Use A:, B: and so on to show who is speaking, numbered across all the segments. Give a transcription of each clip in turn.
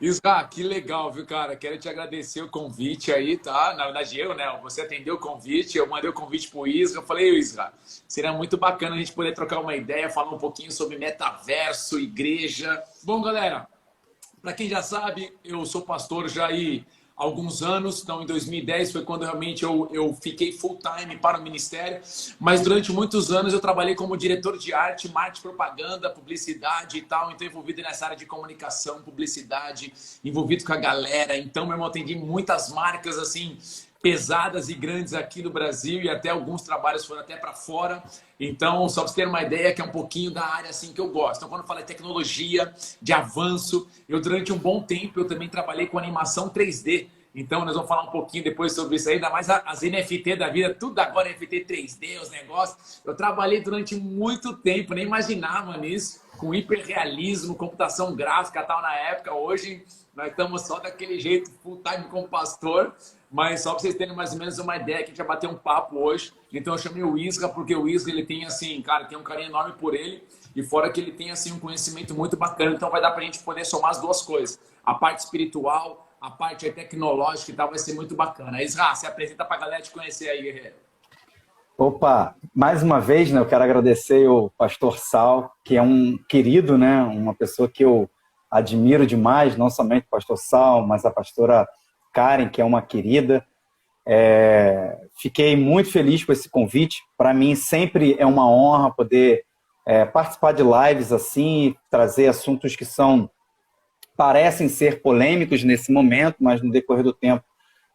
A: Isra, que legal, viu, cara? Quero te agradecer o convite aí, tá? Na verdade, eu, né? Você atendeu o convite, eu mandei o convite pro Isra. Eu falei, Isra, seria muito bacana a gente poder trocar uma ideia, falar um pouquinho sobre metaverso, igreja. Bom, galera, para quem já sabe, eu sou pastor já aí há alguns anos. Então, em 2010 foi quando realmente eu fiquei full time para o ministério. Mas durante muitos anos eu trabalhei como diretor de arte, marketing, propaganda, publicidade e tal. Então, envolvido nessa área de comunicação, publicidade, envolvido com a galera. Então, meu irmão, atendi muitas marcas assim pesadas e grandes aqui no Brasil e até alguns trabalhos foram até para fora. Então, só para você ter uma ideia, que é um pouquinho da área assim que eu gosto. Então, quando eu falo de tecnologia, de avanço, eu durante um bom tempo eu também trabalhei com animação 3D. Então, nós vamos falar um pouquinho depois sobre isso aí, ainda mais as NFT da vida, tudo agora NFT 3D, os negócios. Eu trabalhei durante muito tempo, nem imaginava nisso, com hiperrealismo, computação gráfica tal na época. Hoje, nós estamos só daquele jeito, full time como pastor, mas só para vocês terem mais ou menos uma ideia, que a gente vai bater um papo hoje. Então eu chamei o Isra, porque o Isra, ele tem assim, cara, tem um carinho enorme por ele, e fora que ele tem assim um conhecimento muito bacana, então vai dar para a gente poder somar as duas coisas. A parte espiritual, a parte tecnológica e tal, vai ser muito bacana. Isra, se apresenta para a galera te conhecer aí, guerreiro.
B: Opa, mais uma vez, né, eu quero agradecer o pastor Sal, que é um querido, né, uma pessoa que eu admiro demais, não somente o pastor Sal, mas a pastora Karen, que é uma querida. Fiquei muito feliz com esse convite. Para mim sempre é uma honra poder participar de lives assim, trazer assuntos que parecem ser polêmicos nesse momento, mas no decorrer do tempo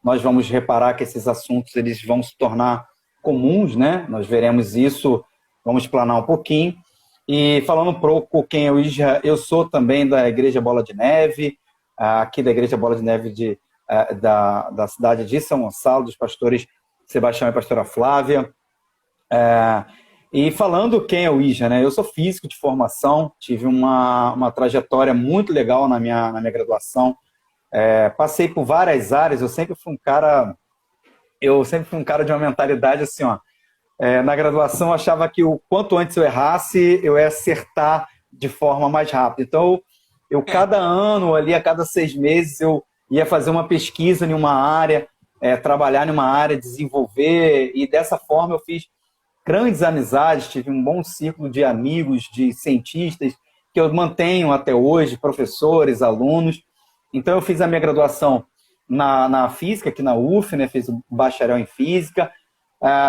B: nós vamos reparar que esses assuntos eles vão se tornar comuns, né? Nós veremos isso, vamos explanar um pouquinho. E falando um pouco quem é o Isra, eu sou também da Igreja Bola de Neve, aqui da Igreja Bola de Neve da cidade de São Gonçalo, dos pastores Sebastião e pastora Flávia. E falando quem é o Isra, né? Eu sou físico de formação, tive uma trajetória muito legal na minha graduação. Passei por várias áreas, eu sempre fui um cara de uma mentalidade assim, ó. Na graduação eu achava que o quanto antes eu errasse, eu ia acertar de forma mais rápida. Então, cada ano, ali a cada 6 meses, eu ia fazer uma pesquisa em uma área, trabalhar em uma área, desenvolver, e dessa forma eu fiz grandes amizades, tive um bom círculo de amigos, de cientistas, que eu mantenho até hoje, professores, alunos. Então, eu fiz a minha graduação na física, aqui na UF, né? Fiz o bacharel em física.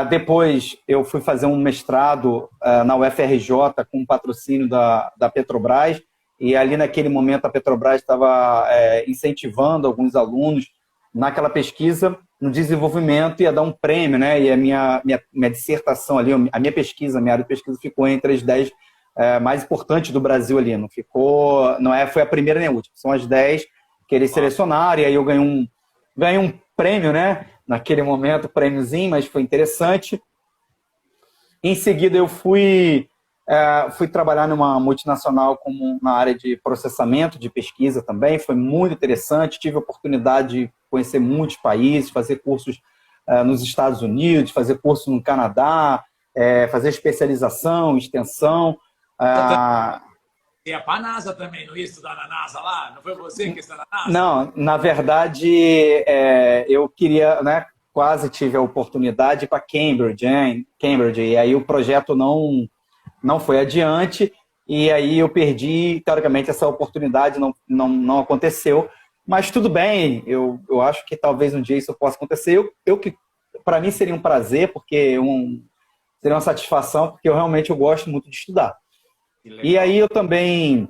B: Depois, eu fui fazer um mestrado na UFRJ com um patrocínio da Petrobras, e ali naquele momento a Petrobras estava incentivando alguns alunos naquela pesquisa, no desenvolvimento, ia dar um prêmio, né? E a minha dissertação ali, a minha pesquisa, a minha área de pesquisa ficou entre as 10 mais importantes do Brasil ali. Não ficou, foi a primeira nem a última, são as 10 que eles selecionaram, e aí eu ganhei um prêmio, né? Naquele momento, prêmiozinho, mas foi interessante. Em seguida, eu fui trabalhar numa multinacional na área de processamento, de pesquisa também. Foi muito interessante. Tive a oportunidade de conhecer muitos países, fazer cursos nos Estados Unidos, fazer curso no Canadá, fazer especialização, extensão.
A: E para a NASA também, não ia estudar na NASA lá? Não foi você que estudou na NASA?
B: Não, na verdade, eu queria, né, quase tive a oportunidade para Cambridge, e aí o projeto não foi adiante, e aí eu perdi, teoricamente, essa oportunidade, não aconteceu, mas tudo bem, eu acho que talvez um dia isso possa acontecer. Para mim seria um prazer, porque seria uma satisfação, porque eu gosto muito de estudar. E aí eu também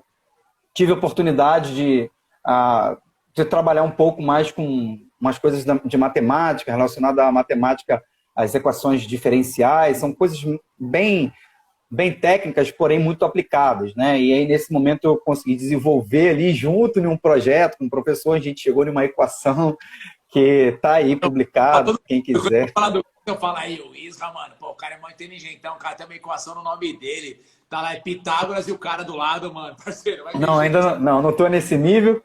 B: tive a oportunidade de trabalhar um pouco mais com umas coisas de matemática, relacionada à matemática, às equações diferenciais, são coisas bem técnicas, porém muito aplicadas, né? E aí, nesse momento, eu consegui desenvolver ali, junto em um projeto com o professor, a gente chegou numa equação que está aí publicado, quem quiser.
A: Eu falo aí, o Isra, mano, pô, o cara é muito inteligentão, o cara tem uma equação no nome dele, tá lá, é Pitágoras e o cara do lado, mano, parceiro.
B: Não, ainda não estou nesse nível,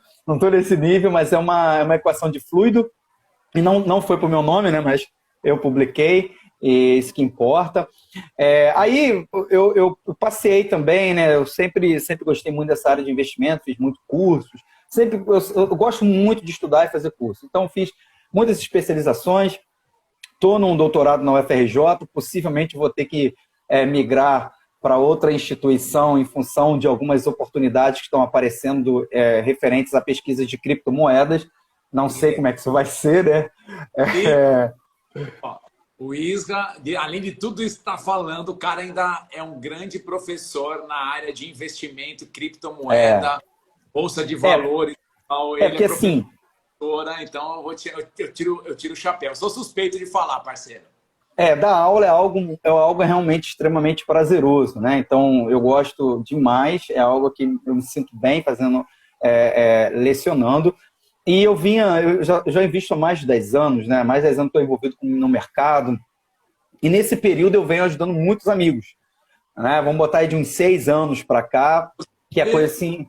B: mas é uma equação de fluido, e não foi pro meu nome, né, mas eu publiquei, e isso que importa. Aí eu passei também, né, eu sempre gostei muito dessa área de investimento, fiz muitos cursos, sempre eu gosto muito de estudar e fazer curso. Então, fiz muitas especializações, estou num doutorado na UFRJ, possivelmente vou ter que migrar para outra instituição em função de algumas oportunidades que estão aparecendo referentes a pesquisas de criptomoedas. Não sei como é que isso vai ser, né?
A: O Isra, além de tudo isso que está falando, o cara ainda é um grande professor na área de investimento, criptomoeda, bolsa de valores. Ele
B: porque assim...
A: Então eu tiro o chapéu. Eu sou suspeito de falar, parceiro.
B: Dar aula é algo realmente extremamente prazeroso, né? Então, eu gosto demais, é algo que eu me sinto bem fazendo, lecionando. E eu já invisto há mais de 10 anos, né? Mais de 10 anos estou envolvido no mercado. E nesse período eu venho ajudando muitos amigos, né? Vamos botar aí de uns 6 anos para cá, que é coisa assim...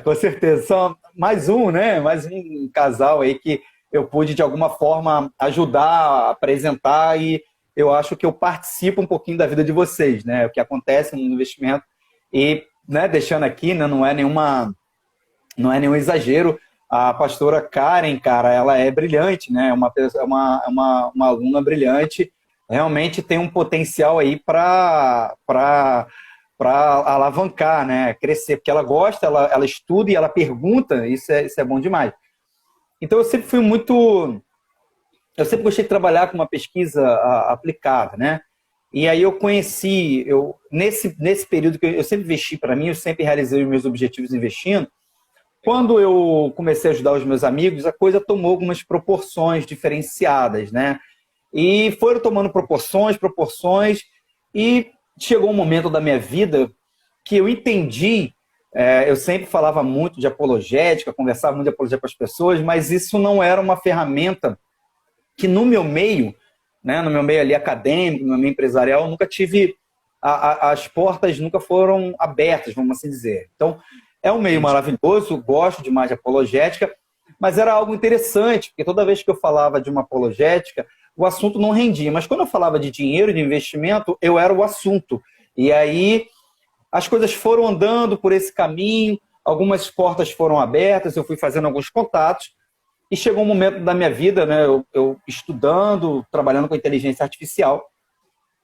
B: com certeza. Só mais um, né? Mais um casal aí que eu pude, de alguma forma, ajudar, apresentar, e eu acho que eu participo um pouquinho da vida de vocês, né? O que acontece no investimento. E, né, deixando aqui, né, não é nenhum exagero, a pastora Karen, cara, ela é brilhante, né? Uma aluna brilhante, realmente tem um potencial aí para alavancar, né? Crescer, porque ela gosta, ela estuda e ela pergunta, isso é bom demais. Então, eu sempre gostei de trabalhar com uma pesquisa aplicada, né? E aí eu conheci, nesse período que eu sempre investi para mim, eu sempre realizei os meus objetivos investindo. Quando eu comecei a ajudar os meus amigos, a coisa tomou algumas proporções diferenciadas, né? E foram tomando proporções, e chegou um momento da minha vida que eu entendi. Eu sempre falava muito de apologética, conversava muito de apologética com as pessoas, mas isso não era uma ferramenta que no meu meio, né, no meu meio ali acadêmico, no meu meio empresarial, eu nunca tive, as portas nunca foram abertas, vamos assim dizer. Então, é um meio maravilhoso, gosto demais de apologética, mas era algo interessante, porque toda vez que eu falava de uma apologética, o assunto não rendia. Mas quando eu falava de dinheiro, de investimento, eu era o assunto. E aí as coisas foram andando por esse caminho, algumas portas foram abertas, eu fui fazendo alguns contatos, e chegou um momento da minha vida, né, eu estudando, trabalhando com inteligência artificial,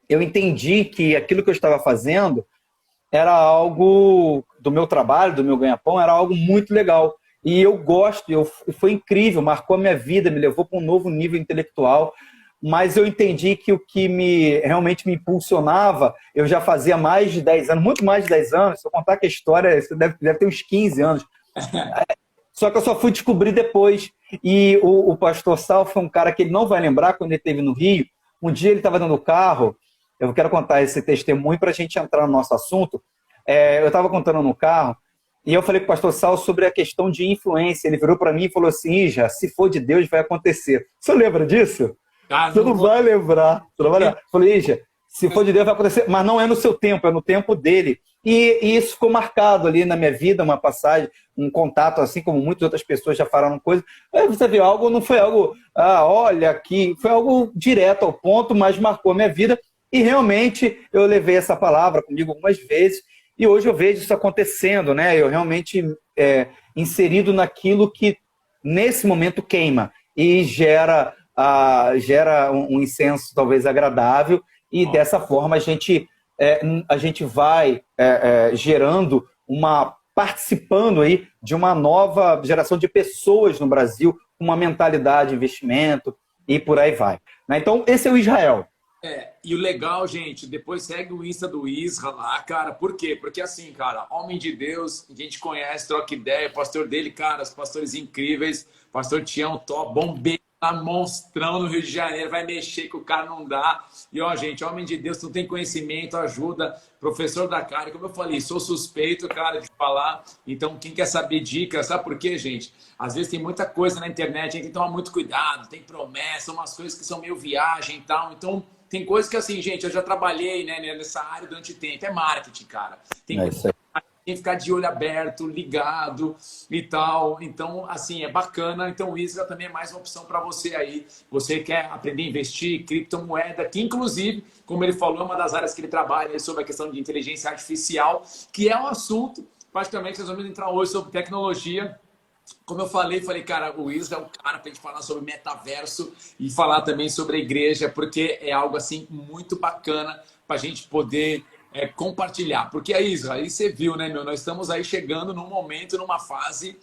B: eu entendi que aquilo que eu estava fazendo era algo do meu trabalho, do meu ganha-pão, era algo muito legal. E eu gosto, foi incrível, marcou a minha vida, me levou para um novo nível intelectual, mas eu entendi que o que realmente me impulsionava, eu já fazia mais de 10 anos, muito mais de 10 anos, se eu contar que a história, isso deve ter uns 15 anos. Só que eu só fui descobrir depois. E o pastor Sal foi um cara que ele não vai lembrar quando ele esteve no Rio. Um dia ele estava dando carro, eu quero contar esse testemunho para a gente entrar no nosso assunto. Eu estava contando no carro, e eu falei com o pastor Sal sobre a questão de influência. Ele virou para mim e falou assim: Ija, se for de Deus, vai acontecer. Você lembra disso? Você não vai lembrar. Você não vai lembrar. Eu falei: Ija, se for de Deus, vai acontecer. Mas não é no seu tempo, é no tempo dele. E isso ficou marcado ali na minha vida, uma passagem, um contato, assim como muitas outras pessoas já falaram coisas. Aí você viu, algo não foi algo, olha aqui, foi algo direto ao ponto, mas marcou a minha vida. E realmente eu levei essa palavra comigo algumas vezes. E hoje eu vejo isso acontecendo, né? Eu realmente inserido naquilo que nesse momento queima e gera um incenso talvez agradável, e dessa forma a gente vai gerando participando aí de uma nova geração de pessoas no Brasil com uma mentalidade de investimento e por aí vai. Então, esse é o Israel.
A: E o legal, gente, depois segue o Insta do Isra lá, cara. Por quê? Porque assim, cara, homem de Deus, a gente conhece, troca ideia, pastor dele, cara, os pastores incríveis, pastor Tião, top, bombeiro, monstrão no Rio de Janeiro, vai mexer que o cara não dá. E ó, gente, homem de Deus, não tem conhecimento, ajuda, professor da cara, como eu falei, sou suspeito, cara, de falar. Então, quem quer saber dicas, sabe por quê, gente? Às vezes tem muita coisa na internet, a gente tem que tomar muito cuidado, tem promessa, umas coisas que são meio viagem e tal. Então, tem coisas que assim, gente, eu já trabalhei, né, nessa área durante tempo, é marketing, cara. Tem que ficar de olho aberto, ligado e tal. Então, assim, é bacana. Então, o Isra também é mais uma opção para você aí. Você quer aprender a investir, criptomoeda, que inclusive, como ele falou, é uma das áreas que ele trabalha sobre a questão de inteligência artificial, que é um assunto Particularmente, nós vamos entrar hoje sobre tecnologia. Como eu falei, cara, o Isra é o cara para a gente falar sobre metaverso e falar também sobre a igreja, porque é algo assim muito bacana para a gente poder compartilhar. Porque aí, Isra, aí você viu, né, meu? Nós estamos aí chegando num momento, numa fase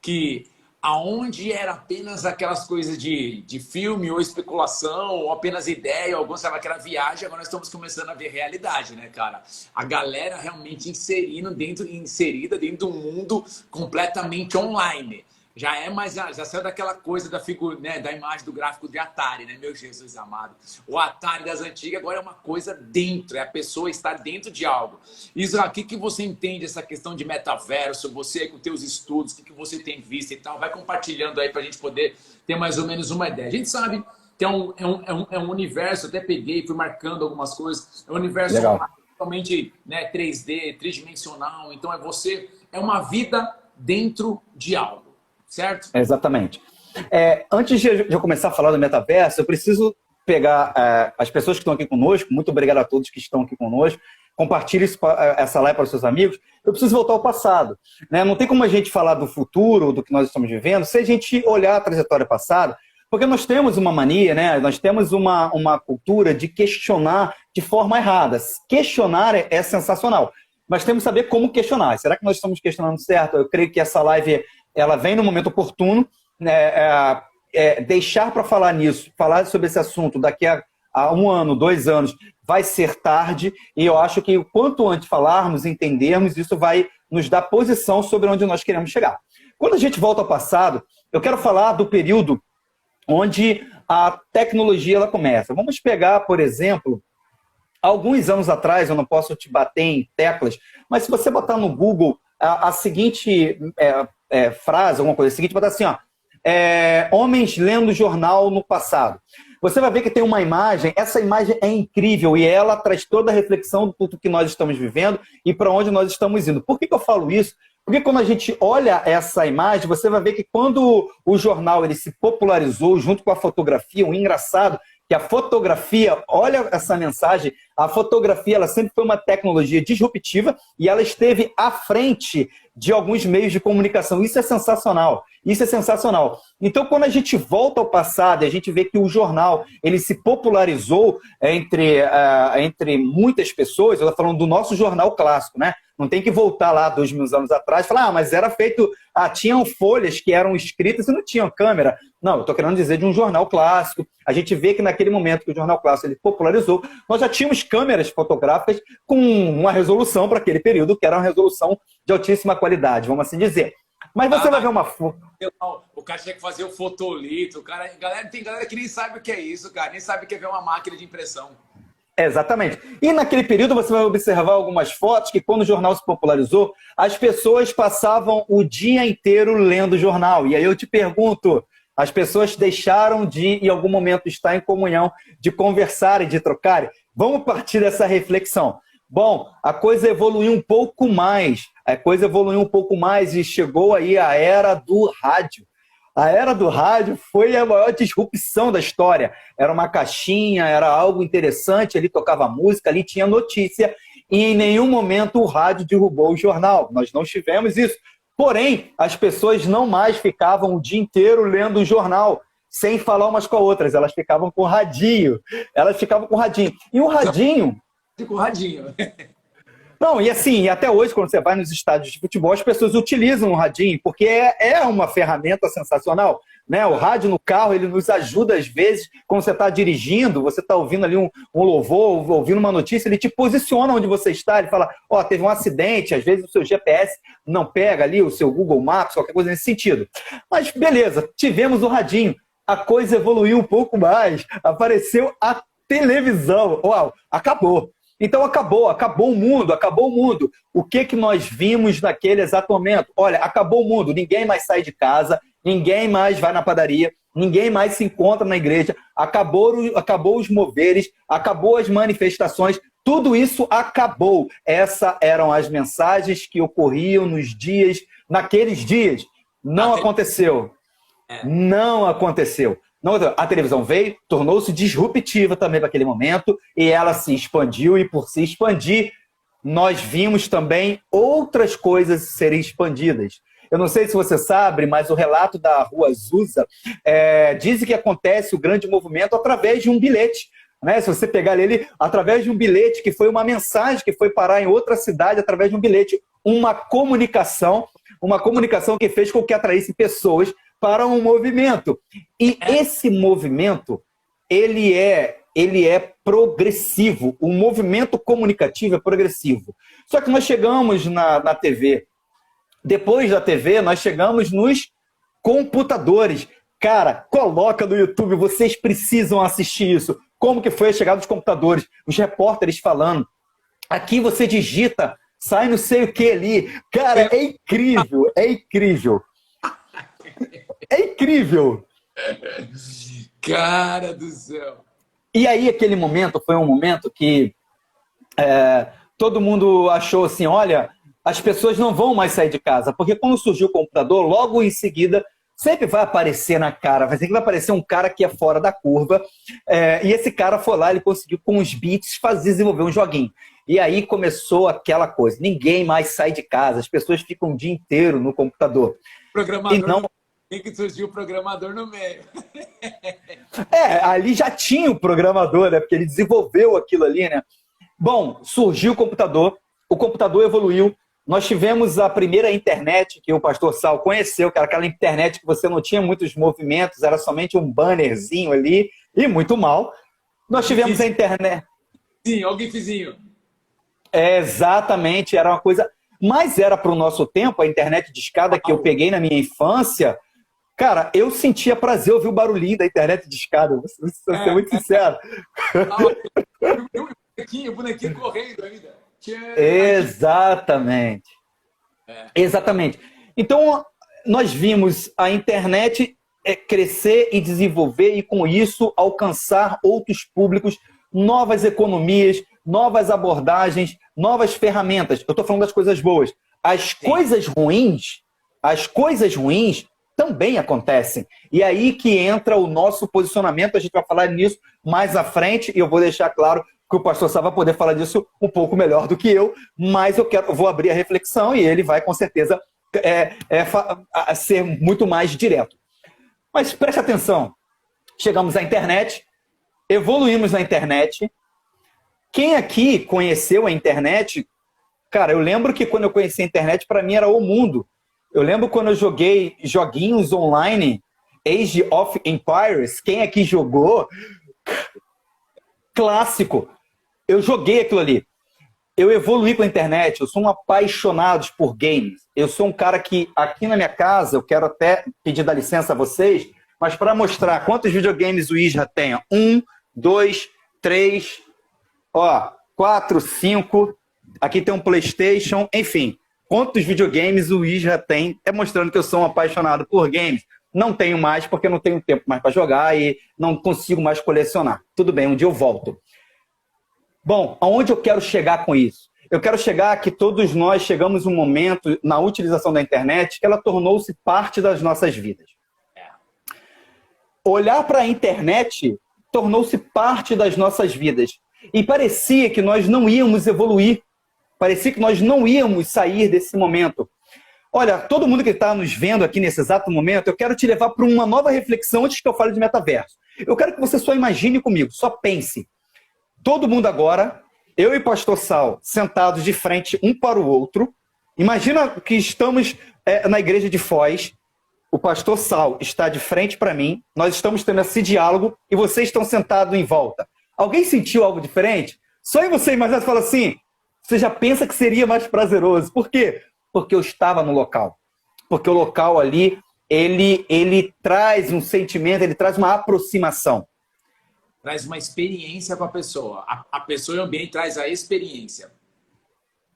A: que aonde era apenas aquelas coisas de filme ou especulação, ou apenas ideia, ou alguns falavam que era viagem, agora nós estamos começando a ver realidade, né, cara? A galera realmente inserida dentro de um mundo completamente online. Já é mais, já saiu daquela coisa da figura, né, da imagem do gráfico de Atari, né, meu Jesus amado. O Atari das antigas agora é uma coisa dentro, é a pessoa estar dentro de algo. Isra, o que você entende essa questão de metaverso? Você com teus estudos, o que você tem visto e tal? Vai compartilhando aí para a gente poder ter mais ou menos uma ideia. A gente sabe que é um universo, até peguei, fui marcando algumas coisas, é um universo totalmente, né, 3D, tridimensional, então é uma vida dentro de algo. Certo?
B: Exatamente. Antes de eu começar a falar do metaverso, eu preciso pegar as pessoas que estão aqui conosco, muito obrigado a todos que estão aqui conosco, compartilhe essa live para os seus amigos. Eu preciso voltar ao passado, né? Não tem como a gente falar do futuro, do que nós estamos vivendo, se a gente olhar a trajetória passada, porque nós temos uma mania, né? Nós temos uma cultura de questionar de forma errada. Questionar é sensacional, mas temos que saber como questionar. Será que nós estamos questionando certo? Eu creio que essa live ela vem no momento oportuno, né? Deixar para falar nisso, falar sobre esse assunto daqui a 1 ano, 2 anos, vai ser tarde, e eu acho que o quanto antes falarmos, entendermos, isso vai nos dar posição sobre onde nós queremos chegar. Quando a gente volta ao passado, eu quero falar do período onde a tecnologia ela começa. Vamos pegar, por exemplo, alguns anos atrás, eu não posso te bater em teclas, mas se você botar no Google a seguinte frase, alguma coisa seguinte, botar assim, ó, homens lendo jornal no passado. Você vai ver que tem uma imagem, essa imagem é incrível e ela traz toda a reflexão do que nós estamos vivendo e para onde nós estamos indo. Por que eu falo isso? Porque quando a gente olha essa imagem, você vai ver que quando o jornal ele se popularizou junto com a fotografia, o engraçado que a fotografia, olha essa mensagem, a fotografia ela sempre foi uma tecnologia disruptiva e ela esteve à frente de alguns meios de comunicação. Isso é sensacional. Isso é sensacional. Então, quando a gente volta ao passado e a gente vê que o jornal ele se popularizou entre muitas pessoas, eu estou falando do nosso jornal clássico, né? Não tem que voltar lá 2.000 anos atrás e falar, mas era feito... tinham folhas que eram escritas e não tinham câmera. Não, eu estou querendo dizer de um jornal clássico. A gente vê que naquele momento que o jornal clássico ele popularizou, nós já tínhamos câmeras fotográficas com uma resolução para aquele período, que era uma resolução de altíssima qualidade, vamos assim dizer. Mas você vai ver uma foto...
A: O cara tinha que fazer o fotolito. Tem galera que nem sabe o que é isso, cara. Nem sabe o que é ver uma máquina de impressão.
B: Exatamente. E naquele período você vai observar algumas fotos que quando o jornal se popularizou, as pessoas passavam o dia inteiro lendo o jornal. E aí eu te pergunto, as pessoas deixaram de, em algum momento, estar em comunhão, de conversarem, de trocarem? Vamos partir dessa reflexão. Bom, a coisa evoluiu um pouco mais. E chegou aí a era do rádio. A era do rádio foi a maior disrupção da história. Era uma caixinha, era algo interessante, ali tocava música, ali tinha notícia, e em nenhum momento o rádio derrubou o jornal. Nós não tivemos isso. Porém, as pessoas não mais ficavam o dia inteiro lendo o jornal, sem falar umas com as outras. Elas ficavam com radinho. E o radinho...
A: Com radinho.
B: Não, e assim, até hoje, quando você vai nos estádios de futebol, as pessoas utilizam o radinho, porque é uma ferramenta sensacional, né? O rádio no carro, ele nos ajuda às vezes, quando você está dirigindo, você está ouvindo ali um louvor, ouvindo uma notícia, ele te posiciona onde você está, ele fala, teve um acidente, às vezes o seu GPS não pega ali, o seu Google Maps, qualquer coisa nesse sentido. Mas beleza, tivemos o radinho, a coisa evoluiu um pouco mais, apareceu a televisão, uau, acabou. Então acabou o mundo. O que nós vimos naquele exato momento? Olha, acabou o mundo, ninguém mais sai de casa, ninguém mais vai na padaria, ninguém mais se encontra na igreja, acabou os moveres, acabou as manifestações, tudo isso acabou. Essas eram as mensagens que ocorriam naqueles dias. Não aconteceu. Não aconteceu. A televisão veio, tornou-se disruptiva também naquele momento, e ela se expandiu, e por se expandir, nós vimos também outras coisas serem expandidas. Eu não sei se você sabe, mas o relato da Rua Azusa diz que acontece o grande movimento através de um bilhete. Né? Se você pegar ele, através de um bilhete, que foi uma mensagem que foi parar em outra cidade, através de um bilhete, uma comunicação que fez com que atraísse pessoas para um movimento. E esse movimento, ele é progressivo. O movimento comunicativo é progressivo. Só que nós chegamos na TV. Depois da TV, nós chegamos nos computadores. Cara, coloca no YouTube, vocês precisam assistir isso. Como que foi a chegada dos computadores? Os repórteres falando. Aqui você digita, sai não sei o que ali. Cara, é incrível, é incrível. É incrível.
A: Cara do céu.
B: E aí, aquele momento foi um momento que todo mundo achou assim, olha, as pessoas não vão mais sair de casa, porque quando surgiu o computador, logo em seguida, sempre vai aparecer na cara, vai aparecer um cara que é fora da curva, e esse cara foi lá, ele conseguiu com os bits desenvolver um joguinho. E aí começou aquela coisa, ninguém mais sai de casa, as pessoas ficam o dia inteiro no computador.
A: Programador, e não... tem que surgir o programador no meio.
B: Ali já tinha o programador, né? Porque ele desenvolveu aquilo ali, né? Bom, surgiu o computador evoluiu, nós tivemos a primeira internet que o pastor Sal conheceu, que era aquela internet que você não tinha muitos movimentos, era somente um bannerzinho ali, e muito mal. Nós tivemos a internet...
A: Sim, alguém fizinho.
B: Exatamente, era uma coisa... Mas era para o nosso tempo, a internet de escada que eu peguei na minha infância, cara, eu sentia prazer ouvir o barulhinho da internet de escada, vou ser muito sincero.
A: O bonequinho correndo ainda.
B: Exatamente. Exatamente. Então, nós vimos a internet crescer e desenvolver e, com isso, alcançar outros públicos, novas economias, novas abordagens, novas ferramentas. Eu estou falando das coisas boas. As coisas ruins também acontecem. E aí que entra o nosso posicionamento, a gente vai falar nisso mais à frente, e eu vou deixar claro que o pastor Sá vai poder falar disso um pouco melhor do que eu, mas eu vou abrir a reflexão e ele vai, com certeza, ser muito mais direto. Mas preste atenção, chegamos à internet, evoluímos na internet. Quem aqui conheceu a internet? Cara, eu lembro que quando eu conheci a internet, para mim era o mundo. Eu lembro quando eu joguei joguinhos online, Age of Empires, quem aqui jogou? Clássico. Eu joguei aquilo ali. Eu evoluí com a internet, eu sou um apaixonado por games. Eu sou um cara que, aqui na minha casa, eu quero até pedir da licença a vocês, mas para mostrar quantos videogames o Isra tem. 1, 2, 3, 4, 5. Aqui tem um PlayStation, enfim. Quantos videogames o Isra tem, mostrando que eu sou um apaixonado por games. Não tenho mais, porque não tenho tempo mais para jogar e não consigo mais colecionar. Tudo bem, um dia eu volto. Bom, aonde eu quero chegar com isso? Eu quero chegar que todos nós chegamos um momento na utilização da internet que ela tornou-se parte das nossas vidas. Olhar para a internet tornou-se parte das nossas vidas. E parecia que nós não íamos evoluir. Parecia que nós não íamos sair desse momento. Olha, todo mundo que está nos vendo aqui nesse exato momento, eu quero te levar para uma nova reflexão antes que eu fale de metaverso. Eu quero que você só imagine comigo, só pense. Todo mundo agora, eu e o pastor Sal, sentados de frente um para o outro. Imagina que estamos na igreja de Foz. O pastor Sal está de frente para mim. Nós estamos tendo esse diálogo e vocês estão sentados em volta. Alguém sentiu algo diferente? Só em você imaginar e fala assim, você já pensa que seria mais prazeroso. Por quê? Porque eu estava no local. Porque o local ali, ele traz um sentimento, ele traz uma aproximação.
A: Traz uma experiência para a pessoa. A pessoa e o ambiente traz a experiência.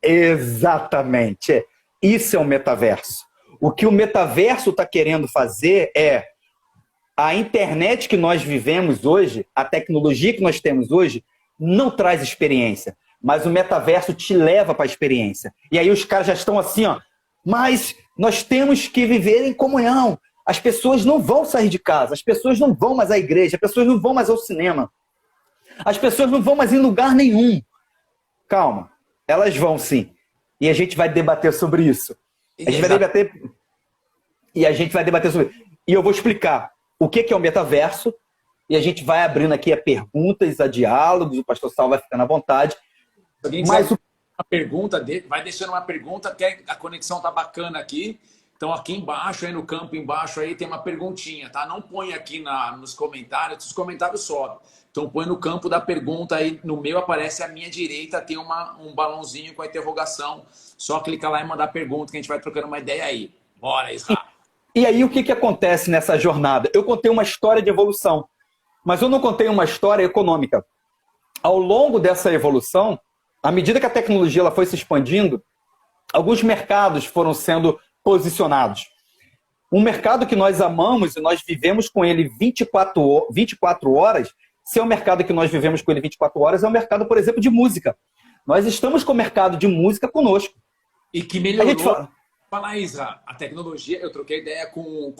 B: Exatamente. Isso é o metaverso. O que o metaverso está querendo fazer é a internet que nós vivemos hoje, a tecnologia que nós temos hoje, não traz experiência. Mas o metaverso te leva para a experiência. E aí os caras já estão assim, mas nós temos que viver em comunhão. As pessoas não vão sair de casa, as pessoas não vão mais à igreja, as pessoas não vão mais ao cinema. As pessoas não vão mais em lugar nenhum. Calma, Elas vão sim. E a gente vai debater sobre isso. A gente vai debater... E a gente vai debater sobre... E eu vou explicar o que é o metaverso, e a gente vai abrindo aqui a perguntas, a diálogos, o pastor Sal vai ficando à vontade.
A: Mas uma pergunta, vai deixando uma pergunta, que a conexão tá bacana aqui. Então aqui embaixo, aí no campo embaixo, aí tem uma perguntinha, tá? Não põe aqui nos comentários, os comentários sobem. Então põe no campo da pergunta aí, no meu aparece à minha direita, tem um balãozinho com a interrogação. Só clicar lá e mandar pergunta, que a gente vai trocando uma ideia aí. Bora, Israel.
B: E aí o que acontece nessa jornada? Eu contei uma história de evolução, mas eu não contei uma história econômica. Ao longo dessa evolução, à medida que a tecnologia ela foi se expandindo, alguns mercados foram sendo posicionados. Um mercado que nós amamos e nós vivemos com ele 24 horas, se é um mercado que nós vivemos com ele 24 horas, é o mercado, por exemplo, de música. Nós estamos com o mercado de música conosco.
A: E que melhorou. Fala, Isa, a tecnologia, eu troquei ideia com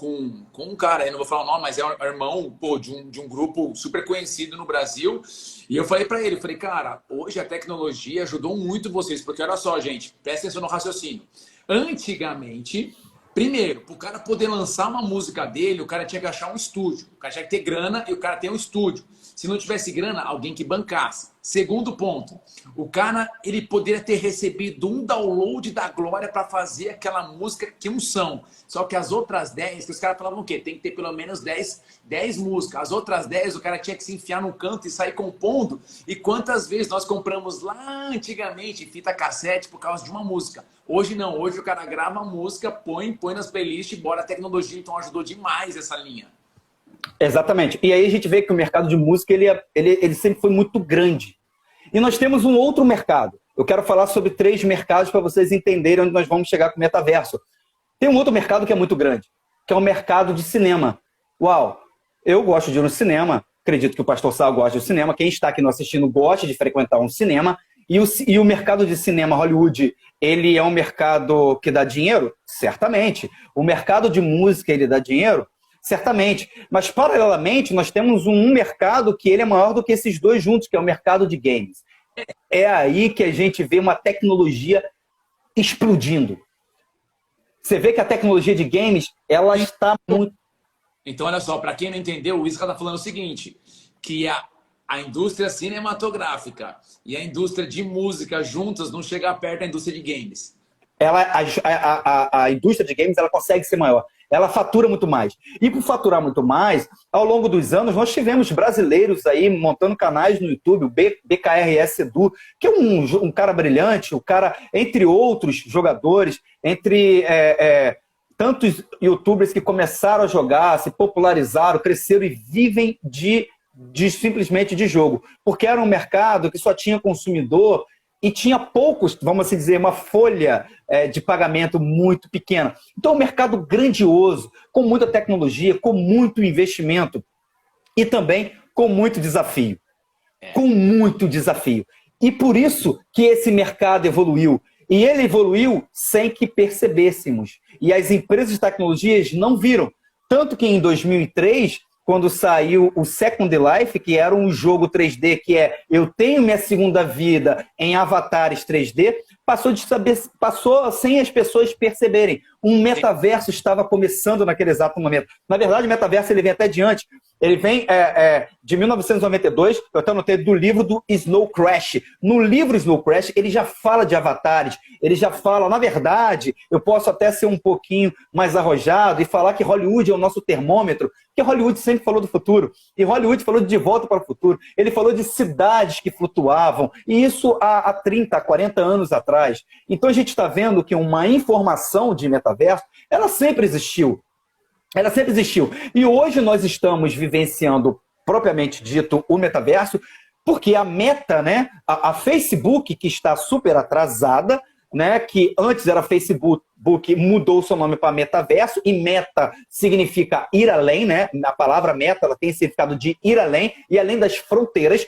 A: um cara, eu não vou falar o nome, mas é um irmão de um grupo super conhecido no Brasil. E eu falei para ele, cara, hoje a tecnologia ajudou muito vocês, porque olha só, gente, presta atenção no raciocínio. Antigamente, primeiro, para o cara poder lançar uma música dele, o cara tinha que achar um estúdio. O cara tinha que ter grana e o cara tem um estúdio. Se não tivesse grana, alguém que bancasse. Segundo ponto, o cara ele poderia ter recebido um download da Glória para fazer aquela música, que unção. Só que as outras 10, que os caras falavam o quê? Tem que ter pelo menos 10 músicas. As outras 10, o cara tinha que se enfiar num canto e sair compondo. E quantas vezes nós compramos lá antigamente fita cassete por causa de uma música? Hoje não, hoje o cara grava a música, põe nas playlists e bora a tecnologia, então ajudou demais essa linha.
B: Exatamente. E aí a gente vê que o mercado de música ele sempre foi muito grande. E nós temos um outro mercado. Eu quero falar sobre 3 mercados para vocês entenderem onde nós vamos chegar com o metaverso. Tem um outro mercado que é muito grande, que é o mercado de cinema. Uau! Eu gosto de ir no cinema, acredito que o pastor Sal gosta de cinema, quem está aqui nos assistindo gosta de frequentar um cinema, e o mercado de cinema Hollywood, ele é um mercado que dá dinheiro? Certamente. O mercado de música, ele dá dinheiro? Certamente. Mas, paralelamente, nós temos um mercado que ele é maior do que esses dois juntos, que é o mercado de games. É aí que a gente vê uma tecnologia explodindo. Você vê que a tecnologia de games, ela está muito...
A: Então, olha só, para quem não entendeu, o Isca está falando o seguinte, que a indústria cinematográfica e a indústria de música juntas não chegam perto da indústria de games.
B: A indústria de games ela consegue ser maior. Ela fatura muito mais. E por faturar muito mais, ao longo dos anos, nós tivemos brasileiros aí montando canais no YouTube, o BKRS Edu, que é um cara brilhante, o cara, entre outros jogadores, entre tantos youtubers que começaram a jogar, se popularizaram, cresceram e vivem simplesmente de jogo. Porque era um mercado que só tinha consumidor e tinha poucos, vamos assim dizer, uma folha de pagamento muito pequena. Então, um mercado grandioso, com muita tecnologia, com muito investimento e também com muito desafio. Com muito desafio. E por isso que esse mercado evoluiu. E ele evoluiu sem que percebêssemos. E as empresas de tecnologias não viram. Tanto que em 2003... quando saiu o Second Life, que era um jogo 3D, que eu tenho minha segunda vida em avatares 3D, passou sem as pessoas perceberem. Um metaverso estava começando naquele exato momento. Na verdade, o metaverso ele vem até diante. Ele vem de 1992, eu até anotei, do livro do Snow Crash. No livro Snow Crash, ele já fala de avatares, ele já fala, na verdade, eu posso até ser um pouquinho mais arrojado e falar que Hollywood é o nosso termômetro, porque Hollywood sempre falou do futuro, e Hollywood falou de volta para o futuro, ele falou de cidades que flutuavam, e isso há 30, 40 anos atrás. Então a gente está vendo que uma informação de metaverso, ela sempre existiu. Ela sempre existiu. E hoje nós estamos vivenciando, propriamente dito, o metaverso, porque a Meta, né, a Facebook, que está super atrasada, né, que antes era Facebook, mudou o seu nome para Metaverso, e Meta significa ir além, né? A palavra Meta ela tem significado de ir além, e além das fronteiras,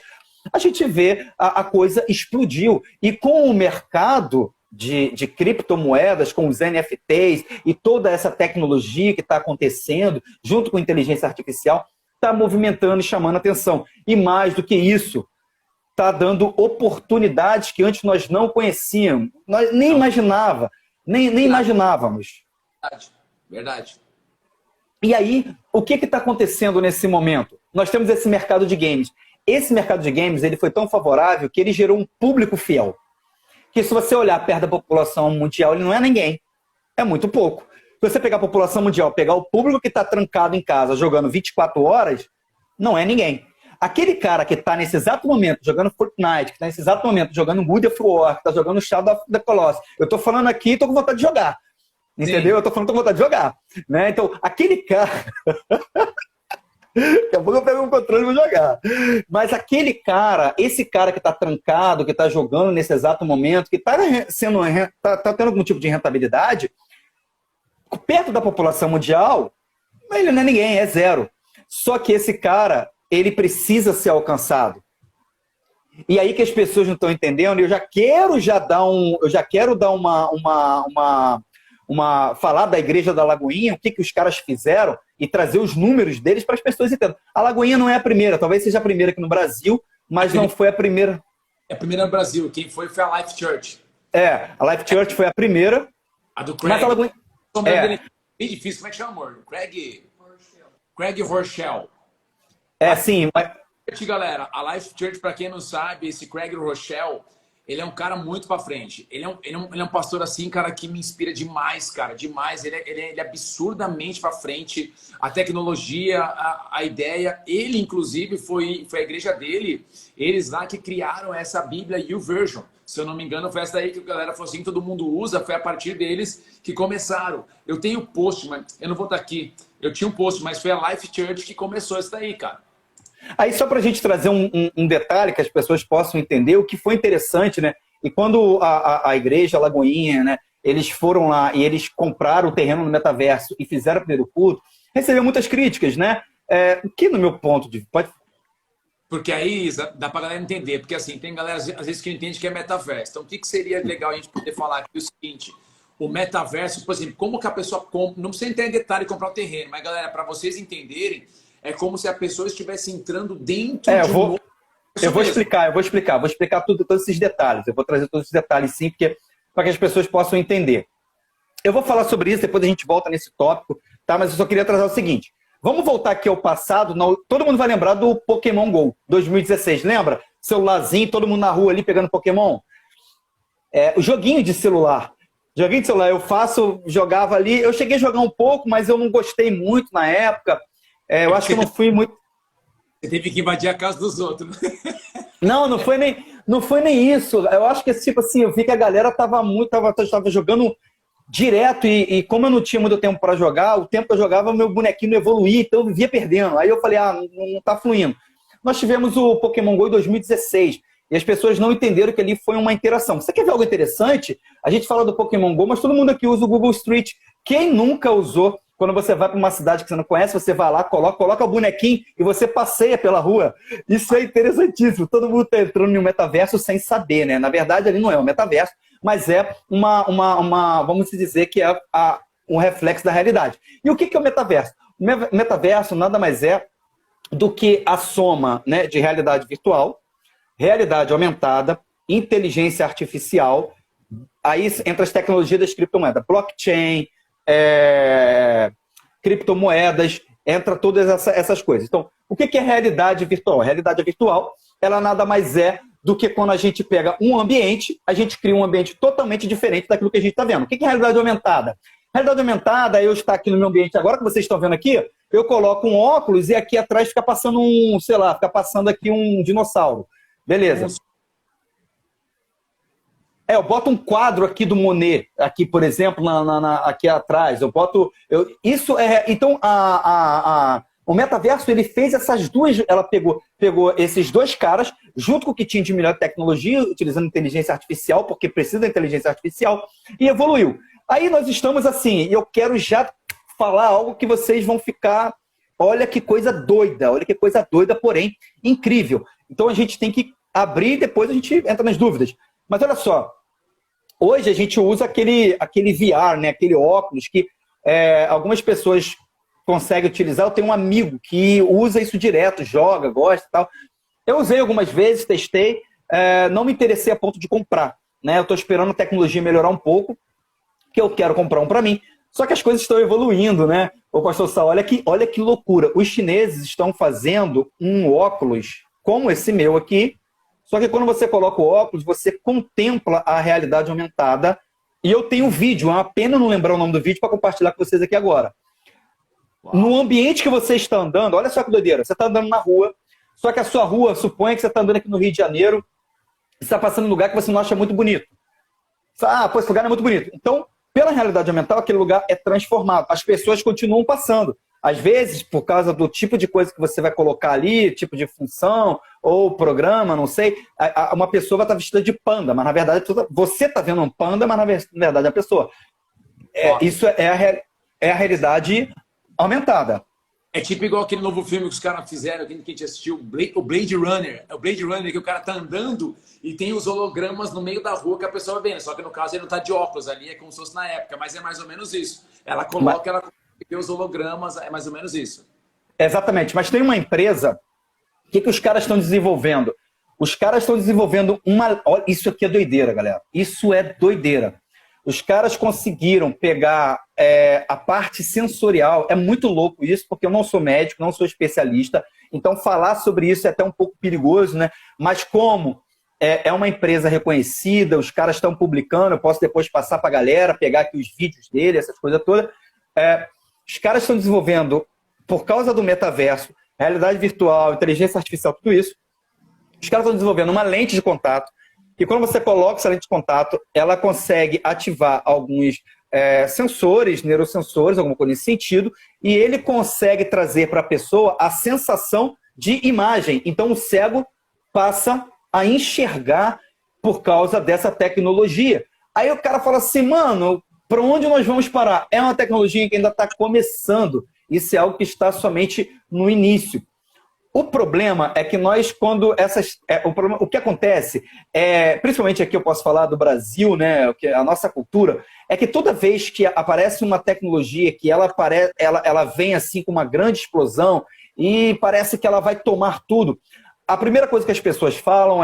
B: a gente vê a coisa explodiu. E com o mercado de criptomoedas, com os NFTs e toda essa tecnologia que está acontecendo, junto com a inteligência artificial, está movimentando e chamando a atenção. E mais do que isso, está dando oportunidades que antes nós não conhecíamos. Nós nem imaginava, nem imaginávamos.
A: Verdade, verdade.
B: E aí, o que está acontecendo nesse momento? Nós temos esse mercado de games. Esse mercado de games ele foi tão favorável que ele gerou um público fiel. Que se você olhar perto da população mundial, ele não é ninguém. É muito pouco. Se você pegar a população mundial, pegar o público que está trancado em casa jogando 24 horas, não é ninguém. Aquele cara que está nesse exato momento jogando Fortnite, que está nesse exato momento jogando God of War, que está jogando Shadow of the Colossus, eu estou falando aqui e estou com vontade de jogar. Entendeu? Sim. Eu estou falando que estou com vontade de jogar. Né? Então, aquele cara... Daqui a pouco eu pego um controle e vou jogar. Mas aquele cara, esse cara que está trancado, que está jogando nesse exato momento, que está tendo algum tipo de rentabilidade, perto da população mundial, ele não é ninguém, é zero. Só que esse cara, ele precisa ser alcançado. E aí que as pessoas não estão entendendo, eu já quero dar falar da Igreja da Lagoinha, o que os caras fizeram e trazer os números deles para as pessoas entenderem. A Lagoinha não é a primeira, talvez seja a primeira aqui no Brasil, mas não foi a primeira.
A: É a primeira no Brasil, quem foi a Life Church.
B: A Life Church foi a primeira.
A: A do Craig.
B: Mas a Lagoinha...
A: É bem difícil, como é que chama, amor? Craig Rochelle.
B: Sim.
A: Galera, a Life Church, para quem não sabe, esse Craig Rochelle, ele é um cara muito pra frente. Ele é um pastor assim, cara, que me inspira demais, cara. Demais. Ele é absurdamente pra frente. A tecnologia, a ideia. Ele, inclusive, foi a igreja dele. Eles lá que criaram essa Bíblia YouVersion. Se eu não me engano, foi essa daí que a galera falou assim, todo mundo usa. Foi a partir deles que começaram. Eu tenho post, mas eu não vou estar aqui. Eu tinha um post, mas foi a Life Church que começou isso daí, cara.
B: Aí só para a gente trazer um detalhe que as pessoas possam entender o que foi interessante, né? E quando a igreja, a Lagoinha, né? Eles foram lá e eles compraram o terreno no metaverso e fizeram o primeiro culto, recebeu muitas críticas, né? Que no meu ponto de vista...
A: Porque aí dá para a galera entender, porque assim, tem galera às vezes que entende que é metaverso. Então o que seria legal a gente poder falar aqui? O seguinte, o metaverso, por exemplo, como que a pessoa compra, não precisa entender detalhe e comprar o terreno, mas galera, para vocês entenderem, é como se a pessoa estivesse entrando dentro de um... Eu vou explicar todos esses detalhes. Eu vou trazer todos esses detalhes, sim, para que as pessoas possam entender. Eu vou falar sobre isso, depois a gente volta nesse tópico, tá? Mas eu só queria trazer o seguinte. Vamos voltar aqui ao passado. Todo mundo vai lembrar do Pokémon GO, 2016. Lembra? Celularzinho, todo mundo na rua ali pegando Pokémon. O joguinho de celular. Joguinho de celular, jogava ali. Eu cheguei a jogar um pouco, mas eu não gostei muito na época. Eu acho que eu não fui muito... Você teve que invadir a casa dos outros.
B: Não foi nem isso. Eu acho que, tipo assim, eu vi que a galera tava jogando direto e como eu não tinha muito tempo para jogar, o tempo que eu jogava, meu bonequinho não evoluía, então eu vivia perdendo. Aí eu falei, não tá fluindo. Nós tivemos o Pokémon GO em 2016 e as pessoas não entenderam que ali foi uma interação. Você quer ver algo interessante? A gente fala do Pokémon GO, mas todo mundo aqui usa o Google Street. Quem nunca usou? Quando você vai para uma cidade que você não conhece, você vai lá, coloca o bonequinho e você passeia pela rua. Isso é interessantíssimo. Todo mundo está entrando em um metaverso sem saber, né? Na verdade, ali não é um metaverso, mas é vamos dizer que é um reflexo da realidade. E o que é o metaverso? O metaverso nada mais é do que a soma, né, de realidade virtual, realidade aumentada, inteligência artificial, aí entra as tecnologias das criptomoedas, blockchain, criptomoedas, entra todas essas coisas. Então, o que é realidade virtual? A realidade virtual, ela nada mais é do que quando a gente pega um ambiente, a gente cria um ambiente totalmente diferente daquilo que a gente está vendo. O que é realidade aumentada? Realidade aumentada é eu estar aqui no meu ambiente agora, que vocês estão vendo aqui, eu coloco um óculos e aqui atrás fica passando aqui um dinossauro. Beleza. Eu boto um quadro aqui do Monet, aqui, por exemplo, aqui atrás. Então, o metaverso, ele fez essas duas... Ela pegou esses dois caras, junto com o que tinha de melhor tecnologia, utilizando inteligência artificial, porque precisa da inteligência artificial, e evoluiu. Aí nós estamos assim, e eu quero já falar algo que vocês vão ficar... Olha que coisa doida, porém incrível. Então, a gente tem que abrir e depois a gente entra nas dúvidas. Mas olha só, hoje a gente usa aquele VR, né? Aquele óculos que algumas pessoas conseguem utilizar. Eu tenho um amigo que usa isso direto, joga, gosta e tal. Eu usei algumas vezes, testei, não me interessei a ponto de comprar, né? Eu estou esperando a tecnologia melhorar um pouco, que eu quero comprar um para mim. Só que as coisas estão evoluindo, né? Ô, pastor Sal, olha que loucura. Os chineses estão fazendo um óculos como esse meu aqui, só que quando você coloca o óculos, você contempla a realidade aumentada. E eu tenho um vídeo, é uma pena não lembrar o nome do vídeo para compartilhar com vocês aqui agora. Uau. No ambiente que você está andando, olha só que doideira, você está andando na rua, só que a sua rua, suponha que você está andando aqui no Rio de Janeiro, e está passando em um lugar que você não acha muito bonito. Ah, pô, esse lugar não é muito bonito. Então, pela realidade aumentada, aquele lugar é transformado. As pessoas continuam passando. Às vezes, por causa do tipo de coisa que você vai colocar ali, tipo de função ou programa, não sei, uma pessoa vai estar vestida de panda, mas na verdade você está vendo um panda, mas na verdade é a pessoa. Isso é a realidade aumentada.
A: É tipo igual aquele novo filme que os caras fizeram, que a gente assistiu, o Blade Runner. É o Blade Runner que o cara tá andando e tem os hologramas no meio da rua que a pessoa vai vendo. Só que no caso ele não tá de óculos ali, é como se fosse na época, mas é mais ou menos isso. Ela coloca, ela vê os hologramas, é mais ou menos isso.
B: Exatamente, mas tem uma empresa, o que os caras estão desenvolvendo? Os caras estão desenvolvendo uma... Olha, isso aqui é doideira, galera. Isso é doideira. Os caras conseguiram pegar a parte sensorial. É muito louco isso, porque eu não sou médico, não sou especialista. Então, falar sobre isso é até um pouco perigoso, né? Mas como é uma empresa reconhecida, os caras estão publicando, eu posso depois passar para a galera, pegar aqui os vídeos dele, essas coisas todas. Os caras estão desenvolvendo, por causa do metaverso, realidade virtual, inteligência artificial, tudo isso, os caras estão desenvolvendo uma lente de contato, e quando você coloca essa lente de contato, ela consegue ativar alguns sensores, neurosensores, alguma coisa nesse sentido, e ele consegue trazer para a pessoa a sensação de imagem. Então o cego passa a enxergar por causa dessa tecnologia. Aí o cara fala assim, mano, para onde nós vamos parar? É uma tecnologia que ainda está começando. Isso é algo que está somente no início. O problema é que nós, quando essas... o que acontece, principalmente aqui eu posso falar do Brasil, né, a nossa cultura, é que toda vez que aparece uma tecnologia que ela vem assim com uma grande explosão e parece que ela vai tomar tudo, a primeira coisa que as pessoas falam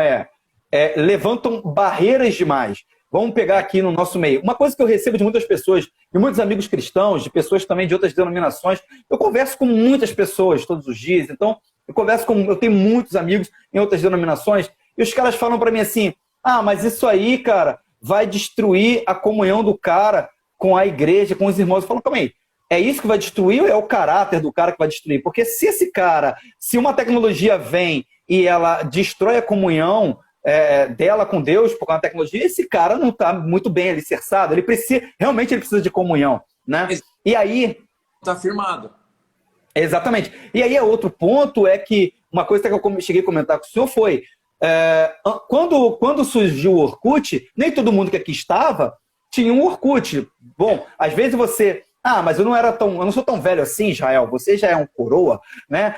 B: levantam barreiras demais. Vamos pegar aqui no nosso meio. Uma coisa que eu recebo de muitas pessoas, de muitos amigos cristãos, de pessoas também de outras denominações, eu converso com muitas pessoas todos os dias, então... Eu tenho muitos amigos em outras denominações, e os caras falam para mim assim, mas isso aí, cara, vai destruir a comunhão do cara com a igreja, com os irmãos. Eu falo, calma aí, é isso que vai destruir ou é o caráter do cara que vai destruir? Porque se uma tecnologia vem e ela destrói a comunhão dela com Deus por uma tecnologia, esse cara não está muito bem alicerçado, realmente ele precisa de comunhão, né? E aí...
A: Está afirmado.
B: Exatamente. E aí, outro ponto é que uma coisa que eu cheguei a comentar com o senhor foi quando surgiu o Orkut, nem todo mundo que aqui estava tinha um Orkut. Bom, às vezes você... mas eu não sou tão velho assim, Israel, você já é um coroa, né?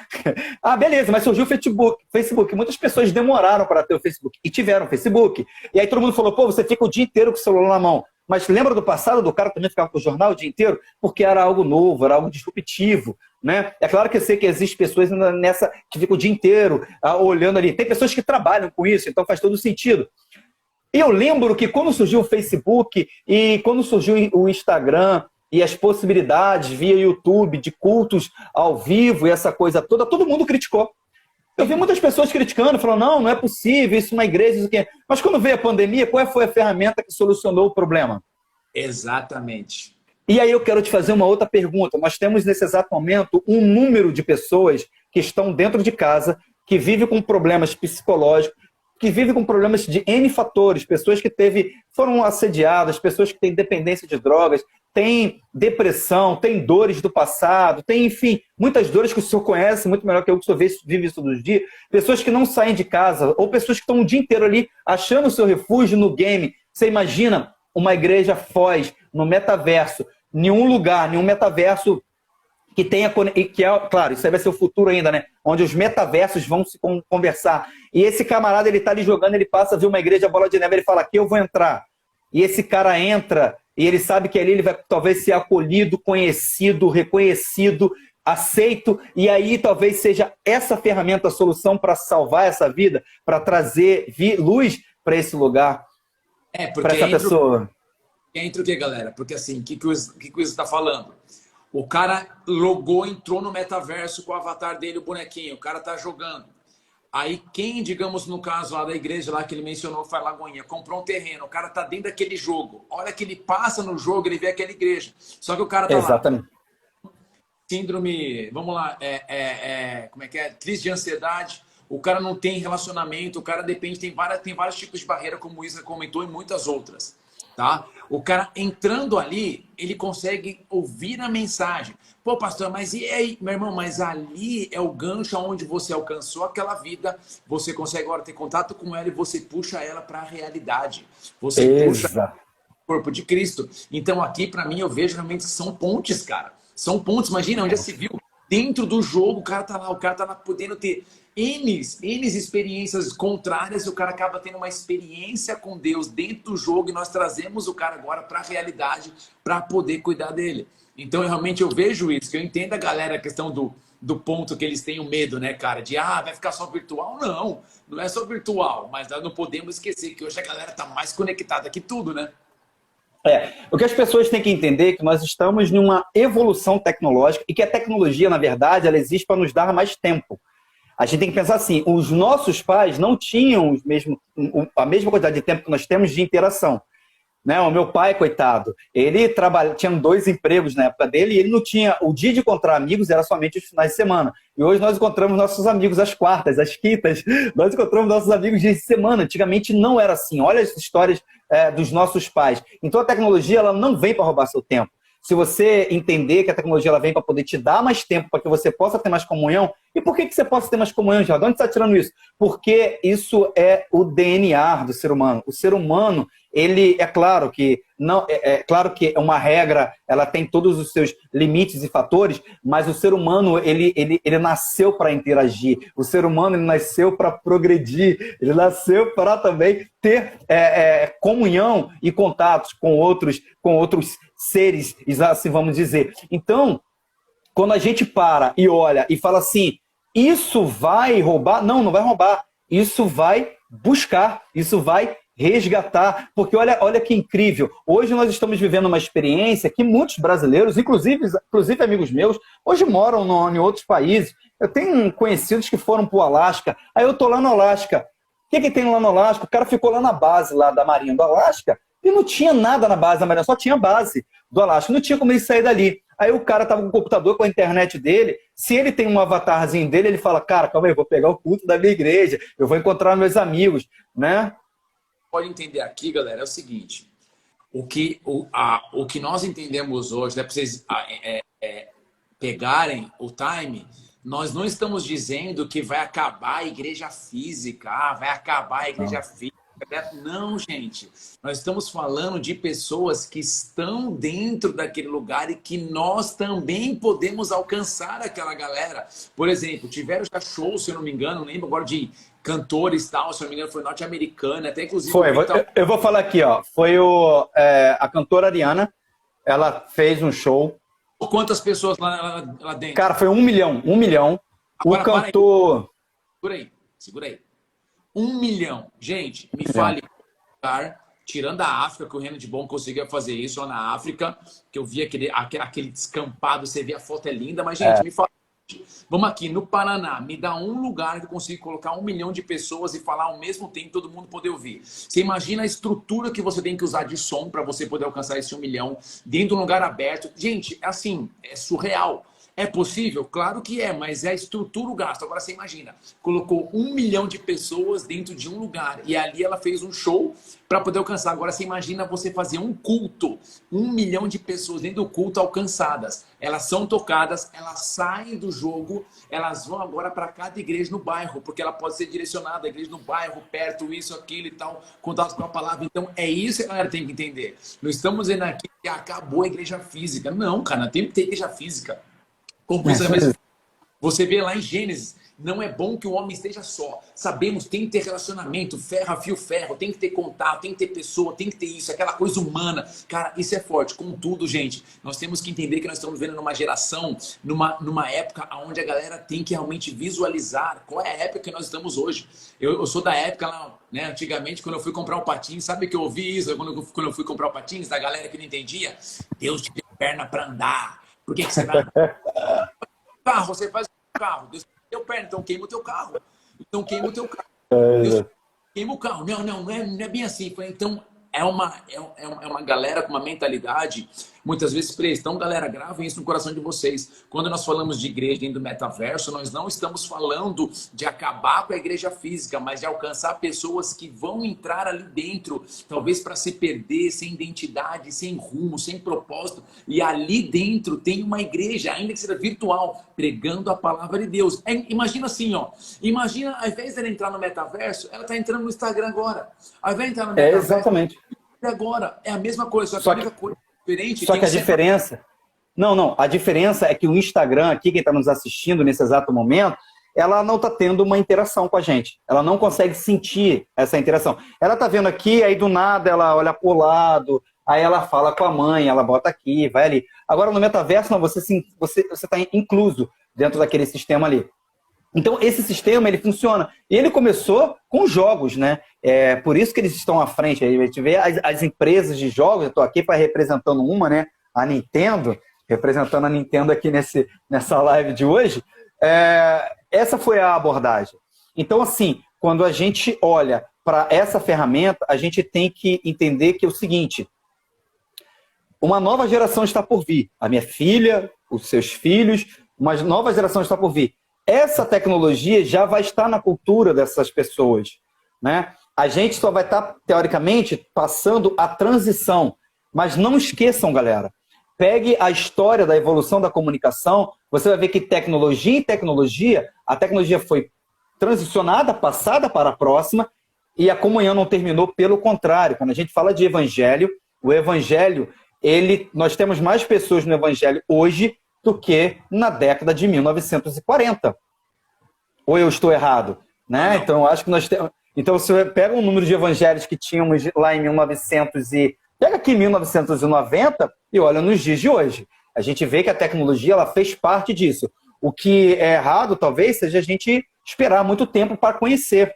B: Beleza, mas surgiu o Facebook. Muitas pessoas demoraram para ter o Facebook e tiveram o Facebook. E aí todo mundo falou, pô, você fica o dia inteiro com o celular na mão. Mas lembra do passado, do cara também ficava com o jornal o dia inteiro? Porque era algo novo, era algo disruptivo, né? É claro que eu sei que existem pessoas que ficam o dia inteiro olhando ali. Tem pessoas que trabalham com isso, então faz todo sentido. E eu lembro que quando surgiu o Facebook e quando surgiu o Instagram e as possibilidades via YouTube de cultos ao vivo e essa coisa toda, todo mundo criticou. Eu vi muitas pessoas criticando, falando, não é possível, isso é uma igreja, isso aqui. Mas quando veio a pandemia, qual foi a ferramenta que solucionou o problema?
A: Exatamente.
B: E aí eu quero te fazer uma outra pergunta. Nós temos nesse exato momento um número de pessoas que estão dentro de casa, que vivem com problemas psicológicos, que vivem com problemas de N fatores, pessoas que foram assediadas, pessoas que têm dependência de drogas, têm depressão, têm dores do passado, tem, enfim, muitas dores que o senhor conhece muito melhor que eu, que o senhor vive isso todos os dias, pessoas que não saem de casa, ou pessoas que estão o dia inteiro ali achando o seu refúgio no game. Você imagina uma igreja Foz no metaverso, nenhum lugar, nenhum metaverso que tenha, claro, isso aí vai ser o futuro ainda, né? Onde os metaversos vão se conversar. E esse camarada, ele tá ali jogando, ele passa a ver uma igreja bola de neve, ele fala, aqui eu vou entrar. E esse cara entra e ele sabe que ali ele vai talvez ser acolhido, conhecido, reconhecido, aceito, e aí talvez seja essa ferramenta a solução para salvar essa vida, para trazer luz para esse lugar, para
A: Porque
B: essa pessoa.
A: entra o quê, galera? Porque assim, o que está falando? O cara logou, entrou no metaverso com o avatar dele, o bonequinho, o cara tá jogando. Aí quem, digamos, no caso lá da igreja lá que ele mencionou, foi Lagoinha, comprou um terreno, o cara tá dentro daquele jogo. A hora que ele passa no jogo, ele vê aquela igreja. Só que o cara tá lá.
B: Exatamente.
A: Síndrome, vamos lá, como é que é? Crise de ansiedade. O cara não tem relacionamento, o cara depende, tem vários tipos de barreira, como o Isa comentou, e muitas outras. Tá? O cara entrando ali, ele consegue ouvir a mensagem. Pô, pastor, mas e aí, meu irmão? Mas ali é o gancho onde você alcançou aquela vida, você consegue agora ter contato com ela e você puxa ela para a realidade. Você puxa
B: Exato.
A: o corpo de Cristo. Então aqui, para mim, eu vejo realmente que são pontes, cara. São pontes. Imagina, onde já se viu? Dentro do jogo, o cara tá lá podendo ter N experiências contrárias, e o cara acaba tendo uma experiência com Deus dentro do jogo, e nós trazemos o cara agora para a realidade para poder cuidar dele. Então, realmente, eu vejo isso, que eu entendo a galera, a questão do ponto que eles têm o medo, né, cara? De, vai ficar só virtual? Não, não é só virtual, mas nós não podemos esquecer que hoje a galera tá mais conectada que tudo, né?
B: O que as pessoas têm que entender é que nós estamos numa evolução tecnológica e que a tecnologia, na verdade, ela existe para nos dar mais tempo. A gente tem que pensar assim, os nossos pais não tinham a mesma quantidade de tempo que nós temos de interação. Né? O meu pai, coitado, ele tinha 2 empregos na época dele e ele não tinha... O dia de encontrar amigos era somente os finais de semana. E hoje nós encontramos nossos amigos às quartas, às quintas. Nós encontramos nossos amigos dias de semana. Antigamente não era assim. Olha as histórias dos nossos pais. Então a tecnologia ela não vem para roubar seu tempo. Se você entender que a tecnologia ela vem para poder te dar mais tempo, para que você possa ter mais comunhão. E por que você possa ter mais comunhão, Geraldo? De onde você está tirando isso? Porque isso é o DNA do ser humano. O ser humano, ele é claro que não claro que é uma regra, ela tem todos os seus limites e fatores, mas o ser humano ele nasceu para interagir. O ser humano ele nasceu para progredir. Ele nasceu para também ter comunhão e contatos com outros seres, assim vamos dizer. Então, quando a gente para e olha e fala assim, isso vai roubar? Não, não vai roubar. Isso vai buscar, isso vai resgatar. Porque olha que incrível. Hoje nós estamos vivendo uma experiência que muitos brasileiros, inclusive amigos meus, hoje moram em outros países. Eu tenho conhecidos que foram para o Alasca. Aí eu estou lá no Alasca. O que tem lá no Alasca? O cara ficou lá na base lá da Marinha do Alasca e não tinha nada na base da Marinha, só tinha base do Alasca. Não tinha como ele sair dali. Aí o cara tava com o computador, com a internet dele. Se ele tem um avatarzinho dele, ele fala, cara, calma aí, eu vou pegar o culto da minha igreja, eu vou encontrar meus amigos, né?
A: Pode entender aqui, galera, é o seguinte. O que nós entendemos hoje, né, para vocês pegarem o time, nós não estamos dizendo que vai acabar a igreja física, vai acabar a igreja física. Não, gente. Nós estamos falando de pessoas que estão dentro daquele lugar e que nós também podemos alcançar aquela galera. Por exemplo, tiveram já shows, se eu não me engano, não lembro agora de cantores e tal, se eu não me engano, foi norte-americana, até inclusive...
B: Foi, eu vou falar aqui, ó. Foi a cantora Ariana, ela fez um show.
A: Quantas pessoas lá dentro?
B: Cara, foi 1 milhão, 1 milhão.
A: Agora,
B: o cantor...
A: Segura aí. 1 milhão. Gente, me fale, tirando a África, que o Reino de Bom conseguia fazer isso, lá na África, que eu vi aquele descampado, você vê a foto é linda, mas, gente, me fala. Vamos aqui, no Paraná, me dá um lugar que eu consigo colocar 1 milhão de pessoas e falar ao mesmo tempo, todo mundo poder ouvir. Você imagina a estrutura que você tem que usar de som para você poder alcançar esse 1 milhão dentro de um lugar aberto. Gente, assim, é surreal. É possível? Claro que é, mas é a estrutura o gasto. Agora você imagina, colocou 1 milhão de pessoas dentro de um lugar e ali ela fez um show para poder alcançar. Agora você imagina você fazer um culto, 1 milhão de pessoas dentro do culto alcançadas. Elas são tocadas, elas saem do jogo, elas vão agora para cada igreja no bairro, porque ela pode ser direcionada, a igreja no bairro, perto, isso, aquilo e tal, contato com a palavra. Então é isso que a galera tem que entender. Não estamos dizendo aqui que acabou a igreja física. Não, cara, tem que ter igreja física. Você vê lá em Gênesis, não é bom que o homem esteja só. Sabemos, tem que ter relacionamento, ferro a fio ferro, tem que ter contato, tem que ter pessoa, tem que ter isso, aquela coisa humana. Cara, isso é forte. Contudo, gente, nós temos que entender que nós estamos vivendo numa geração, numa época onde a galera tem que realmente visualizar qual é a época que nós estamos hoje. Eu sou da época lá, né, antigamente, quando eu fui comprar um patins, sabe que eu ouvi isso quando eu fui comprar o patins, da galera que não entendia? Deus te deu perna para andar. Por que você vai carro, você faz o carro, Deus deu perna, então queima o teu carro. Então queima o teu carro. Deus queima o carro. Não é bem assim. Então é uma galera com uma mentalidade muitas vezes presa. Então, galera, gravem isso no coração de vocês. Quando nós falamos de igreja dentro do metaverso, nós não estamos falando de acabar com a igreja física, mas de alcançar pessoas que vão entrar ali dentro, talvez para se perder, sem identidade, sem rumo, sem propósito. E ali dentro tem uma igreja, ainda que seja virtual, pregando a palavra de Deus. Imagina assim, ó. Imagina, ao invés dela entrar no metaverso, ela está entrando no Instagram agora. Ao invés de entrar no metaverso,
B: exatamente.
A: Agora é a mesma coisa, só que a única coisa diferente.
B: Só que a diferença... Não, a diferença é que o Instagram, aqui, quem está nos assistindo nesse exato momento, ela não está tendo uma interação com a gente. Ela não consegue sentir essa interação. Ela está vendo aqui, aí do nada ela olha para o lado, aí ela fala com a mãe, ela bota aqui, vai ali. Agora no metaverso, não, você está incluso dentro daquele sistema ali. Então, esse sistema, ele funciona. E ele começou com jogos, né? É por isso que eles estão à frente. A gente vê as empresas de jogos, eu estou aqui para representando uma, né? A Nintendo, representando a Nintendo aqui nessa live de hoje. Essa foi a abordagem. Então, assim, quando a gente olha para essa ferramenta, a gente tem que entender que é o seguinte: uma nova geração está por vir. A minha filha, os seus filhos, uma nova geração está por vir. Essa tecnologia já vai estar na cultura dessas pessoas, né? A gente só vai estar, teoricamente, passando a transição. Mas não esqueçam, galera, pegue a história da evolução da comunicação, você vai ver que tecnologia em tecnologia, a tecnologia foi transicionada, passada para a próxima, e a comunhão não terminou, pelo contrário. Quando a gente fala de evangelho, o evangelho, nós temos mais pessoas no evangelho hoje do que na década de 1940. Ou eu estou errado? Né? Então, eu acho que nós temos... Então, se você pega um número de evangelhos que tínhamos lá em 1900 e... Pega aqui em 1990 e olha nos dias de hoje. A gente vê que a tecnologia ela fez parte disso. O que é errado, talvez, seja a gente esperar muito tempo para conhecer.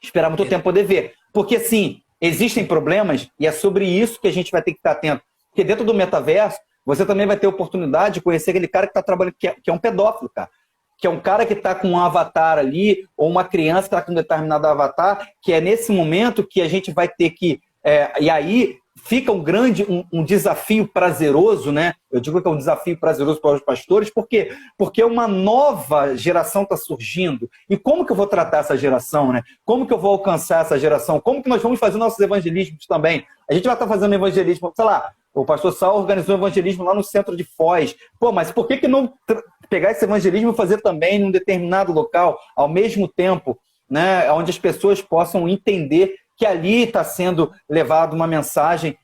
B: Esperar muito tempo para poder ver. Porque, assim, existem problemas e é sobre isso que a gente vai ter que estar atento. Porque dentro do metaverso, você também vai ter oportunidade de conhecer aquele cara que está trabalhando, que é um pedófilo, cara. Que é um cara que está com um avatar ali, ou uma criança que está com um determinado avatar, que é nesse momento que a gente vai ter que... e aí fica um desafio prazeroso, né? Eu digo que é um desafio prazeroso para os pastores, por quê? Porque uma nova geração está surgindo. E como que eu vou tratar essa geração, né? Como que eu vou alcançar essa geração? Como que nós vamos fazer nossos evangelismos também? A gente vai estar fazendo evangelismo, sei lá, o pastor Sal organizou um evangelismo lá no centro de Foz. Pô, mas por que não pegar esse evangelismo e fazer também num determinado local, ao mesmo tempo, né, onde as pessoas possam entender que ali está sendo levado uma mensagem,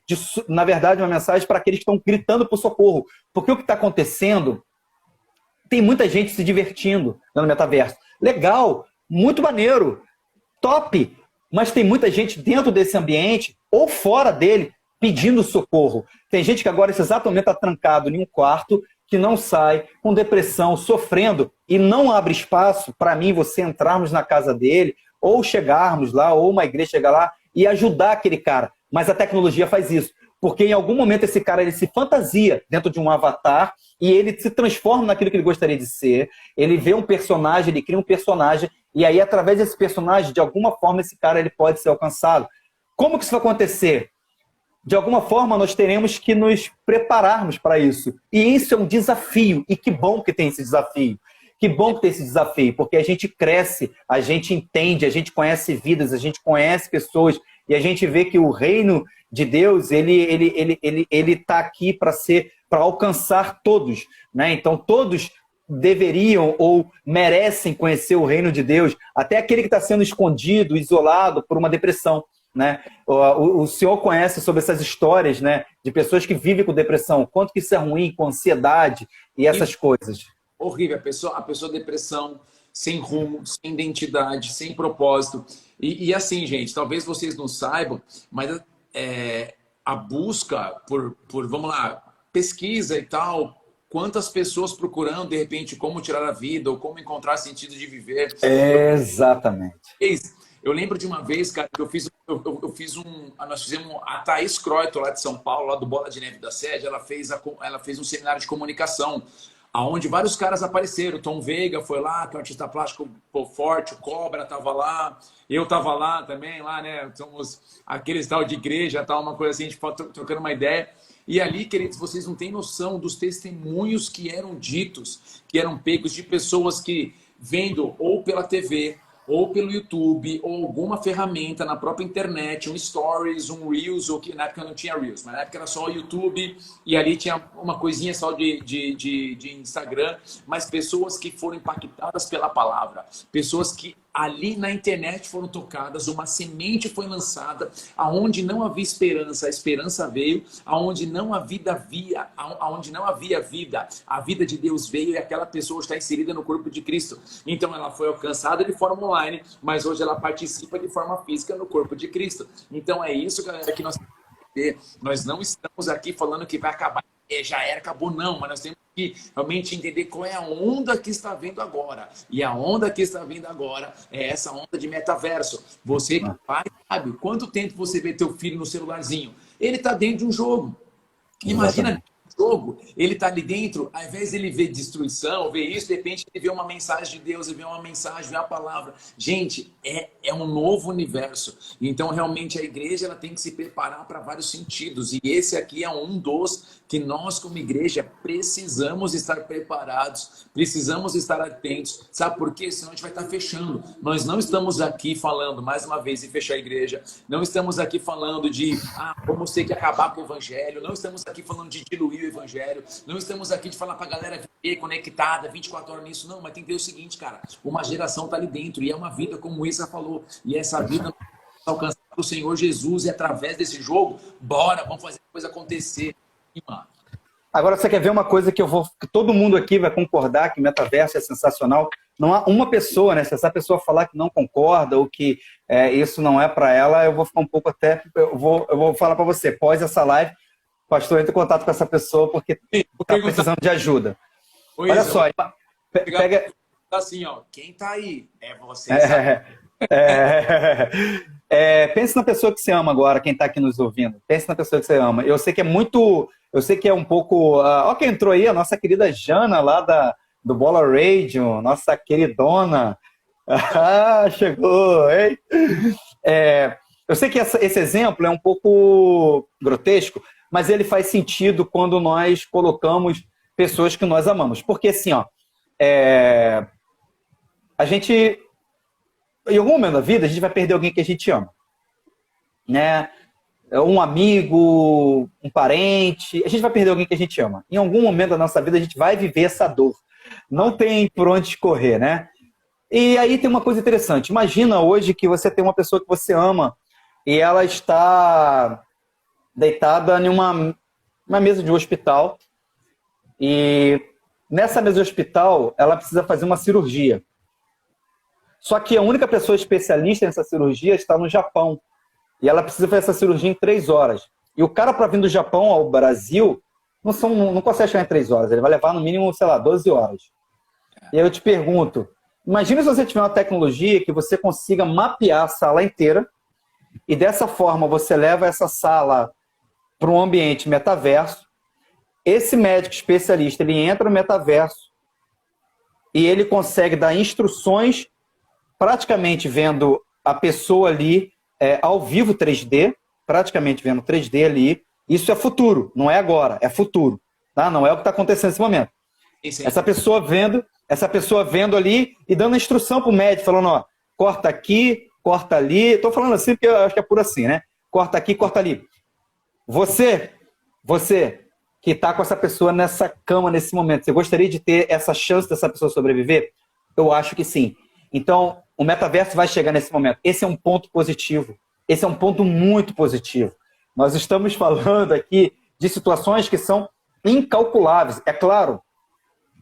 B: na verdade, uma mensagem para aqueles que estão gritando por socorro. Porque o que está acontecendo, tem muita gente se divertindo no metaverso. Legal, muito maneiro, top, mas tem muita gente dentro desse ambiente ou fora dele pedindo socorro. Tem gente que agora, nesse exato momento, está trancado em um quarto, que não sai, com depressão, sofrendo, e não abre espaço para mim, você entrarmos na casa dele, ou chegarmos lá, ou uma igreja chegar lá e ajudar aquele cara. Mas a tecnologia faz isso. Porque em algum momento esse cara ele se fantasia dentro de um avatar e ele se transforma naquilo que ele gostaria de ser. Ele vê um personagem, ele cria um personagem, e aí através desse personagem, de alguma forma, esse cara ele pode ser alcançado. Como que isso vai acontecer? De alguma forma, nós teremos que nos prepararmos para isso. E isso é um desafio. E que bom que tem esse desafio. Que bom que tem esse desafio, porque a gente cresce, a gente entende, a gente conhece vidas, a gente conhece pessoas, e a gente vê que o reino de Deus, ele tá aqui para alcançar todos, né? Então, todos deveriam ou merecem conhecer o reino de Deus, até aquele que está sendo escondido, isolado por uma depressão. Né? O senhor conhece sobre essas histórias, né, de pessoas que vivem com depressão, quanto que isso é ruim, com ansiedade e essas coisas.
A: horrível. A pessoa depressão, sem rumo, sem identidade, sem propósito. E assim, gente, talvez vocês não saibam, mas a busca vamos lá, pesquisa e tal, quantas pessoas procurando, de repente, como tirar a vida ou como encontrar sentido de viver.
B: Exatamente.
A: Eu lembro de uma vez, cara, que nós fizemos a Thaís Croito, lá de São Paulo, lá do Bola de Neve da Sede, ela fez um seminário de comunicação, aonde vários caras apareceram. Tom Veiga foi lá, que é um artista plástico forte, o Cobra tava lá, eu tava lá também, lá, né? Somos aqueles tal de igreja, tal, uma coisa assim, a gente pode trocando uma ideia. E ali, queridos, vocês não têm noção dos testemunhos que eram ditos, que eram pegos de pessoas que, vendo ou pela TV, ou pelo YouTube, ou alguma ferramenta na própria internet, um Stories, um Reels, ou que na época não tinha Reels, mas na época era só o YouTube, e ali tinha uma coisinha só de Instagram, mas pessoas que foram impactadas pela palavra, pessoas que ali na internet foram tocadas, uma semente foi lançada, aonde não havia esperança, a esperança veio, aonde não havia vida, a vida de Deus veio e aquela pessoa está inserida no corpo de Cristo. Então ela foi alcançada de forma online, mas hoje ela participa de forma física no corpo de Cristo. Então é isso, galera, que nós temos que ter. Nós não estamos aqui falando que vai acabar, já era, acabou, não, mas nós temos que realmente entender qual é a onda que está vindo agora. E a onda que está vindo agora é essa onda de metaverso. Você que pai, sabe quanto tempo você vê teu filho no celularzinho? Ele está dentro de um jogo. Imagina o jogo, ele está ali dentro, ao invés de ele ver destruição, ver isso, de repente ele vê uma mensagem de Deus, ele vê uma mensagem, vê a palavra. Gente, é um novo universo. Então, realmente, a igreja ela tem que se preparar para vários sentidos. E esse aqui é um dos que nós, como igreja, precisamos estar preparados, precisamos estar atentos. Sabe por quê? Senão a gente vai estar fechando. Nós não estamos aqui falando, mais uma vez, em fechar a igreja. Não estamos aqui falando de, vamos ter que acabar com o evangelho. Não estamos aqui falando de diluir o evangelho. Não estamos aqui de falar para a galera viver conectada 24 horas nisso. Não, mas tem que ver o seguinte, cara. Uma geração está ali dentro e é uma vida, como o Isa falou. E essa vida alcançar o Senhor Jesus e através desse jogo, bora, vamos fazer a coisa acontecer.
B: Agora, você quer ver uma coisa que todo mundo aqui vai concordar que metaverso é sensacional? Não há uma pessoa, né? Se essa pessoa falar que não concorda ou que isso não é para ela, eu vou ficar um pouco eu vou falar para você, pós essa live, pastor, entre em contato com essa pessoa porque está precisando de ajuda. Olha só, pega...
A: Assim, ó, quem tá aí? É você.
B: Pense na pessoa que você ama agora, quem está aqui nos ouvindo. Pense na pessoa que você ama. Eu sei que é um pouco... Ó quem entrou aí, a nossa querida Jana, lá do Bola Radio, nossa queridona. Chegou, hein? Eu sei que esse exemplo é um pouco grotesco, mas ele faz sentido quando nós colocamos pessoas que nós amamos. Porque assim, ó, a gente... Em algum momento da vida, a gente vai perder alguém que a gente ama. Né? Um amigo, um parente, a gente vai perder alguém que a gente ama. Em algum momento da nossa vida, a gente vai viver essa dor. Não tem por onde escorrer, né? E aí tem uma coisa interessante. Imagina hoje que você tem uma pessoa que você ama e ela está deitada em uma mesa de um hospital e nessa mesa de hospital ela precisa fazer uma cirurgia. Só que a única pessoa especialista nessa cirurgia está no Japão. E ela precisa fazer essa cirurgia em 3 horas. E o cara, para vir do Japão ao Brasil, não consegue chegar em 3 horas. Ele vai levar, no mínimo, sei lá, 12 horas. E aí eu te pergunto, imagina se você tiver uma tecnologia que você consiga mapear a sala inteira e dessa forma você leva essa sala para um ambiente metaverso. Esse médico especialista, ele entra no metaverso e ele consegue dar instruções praticamente vendo a pessoa ali ao vivo 3D, praticamente vendo 3D ali. Isso é futuro, não é agora, é futuro. Tá? Não é o que está acontecendo nesse momento. Essa pessoa vendo ali e dando instrução para o médico, falando, ó, corta aqui, corta ali. Estou falando assim porque eu acho que é por assim, né? Corta aqui, corta ali. Você que está com essa pessoa nessa cama nesse momento, você gostaria de ter essa chance dessa pessoa sobreviver? Eu acho que sim. Então, o metaverso vai chegar nesse momento. Esse é um ponto positivo. Esse é um ponto muito positivo. Nós estamos falando aqui de situações que são incalculáveis. É claro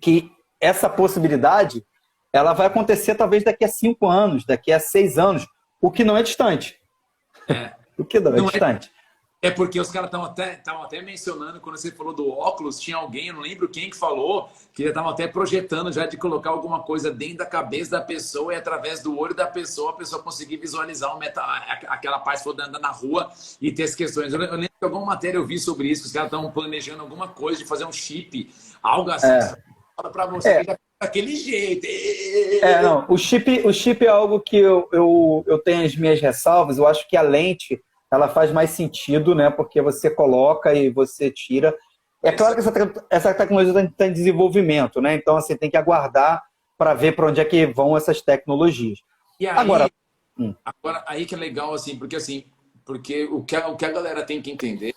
B: que essa possibilidade, ela vai acontecer talvez daqui a 5 anos, daqui a 6 anos, o que não é distante.
A: É.
B: O que não é
A: Não é,
B: distante.
A: é porque os caras estavam até mencionando, quando você falou do óculos, tinha alguém, eu não lembro quem que falou, que estavam até projetando já de colocar alguma coisa dentro da cabeça da pessoa e através do olho da pessoa, a pessoa conseguir visualizar aquela parte for andando na rua e ter as questões. Eu lembro que alguma matéria eu vi sobre isso, que os caras estavam planejando alguma coisa de fazer um chip, algo assim, para você que já daquele jeito.
B: Não, o chip é algo que eu tenho as minhas ressalvas. Eu acho que a lente ela faz mais sentido, né? Porque você coloca e você tira. É claro que essa tecnologia está em desenvolvimento, né? Então, assim, tem que aguardar para ver para onde é que vão essas tecnologias.
A: E aí, agora, aí que é legal, assim, porque o que a galera tem que entender,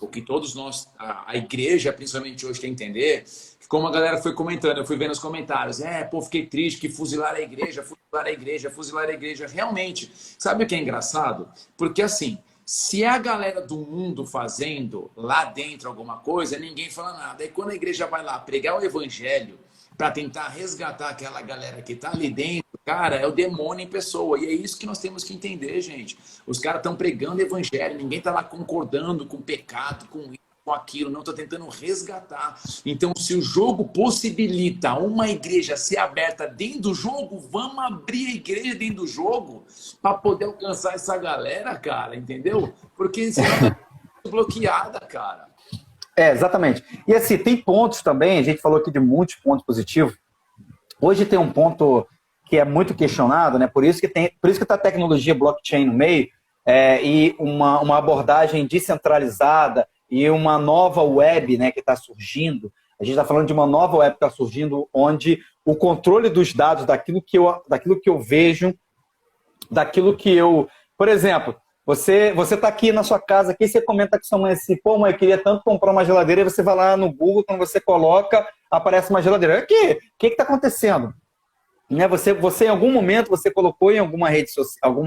A: o que todos nós, a igreja principalmente hoje tem que entender, que como a galera foi comentando, eu fui vendo nos comentários, pô, fiquei triste que fuzilaram a igreja, fuzilaram a igreja, fuzilaram a igreja. Realmente, sabe o que é engraçado? Porque assim, se é a galera do mundo fazendo lá dentro alguma coisa, ninguém fala nada. Aí quando a igreja vai lá pregar o evangelho para tentar resgatar aquela galera que tá ali dentro, cara, é o demônio em pessoa. E é isso que nós temos que entender, gente. Os caras estão pregando evangelho, ninguém tá lá concordando com o pecado, com isso, com aquilo, não, tô tentando resgatar. Então, se o jogo possibilita uma igreja ser aberta dentro do jogo, vamos abrir a igreja dentro do jogo para poder alcançar essa galera, cara, entendeu? Porque senão ela tá bloqueada, cara.
B: Exatamente. E assim, tem pontos também, a gente falou aqui de muitos pontos positivos. Hoje tem um ponto que é muito questionado, né? Por isso que está a tecnologia blockchain no meio, e uma abordagem descentralizada e uma nova web, né, que está surgindo. A gente está falando de uma nova web que está surgindo, onde o controle dos dados, daquilo que eu vejo, daquilo que eu... Por exemplo, você está aqui na sua casa, aqui você comenta com sua mãe assim, pô, mãe, eu queria tanto comprar uma geladeira, e você vai lá no Google, quando você coloca, aparece uma geladeira. O que está acontecendo? Né? Você, em algum momento, você colocou em alguma rede social,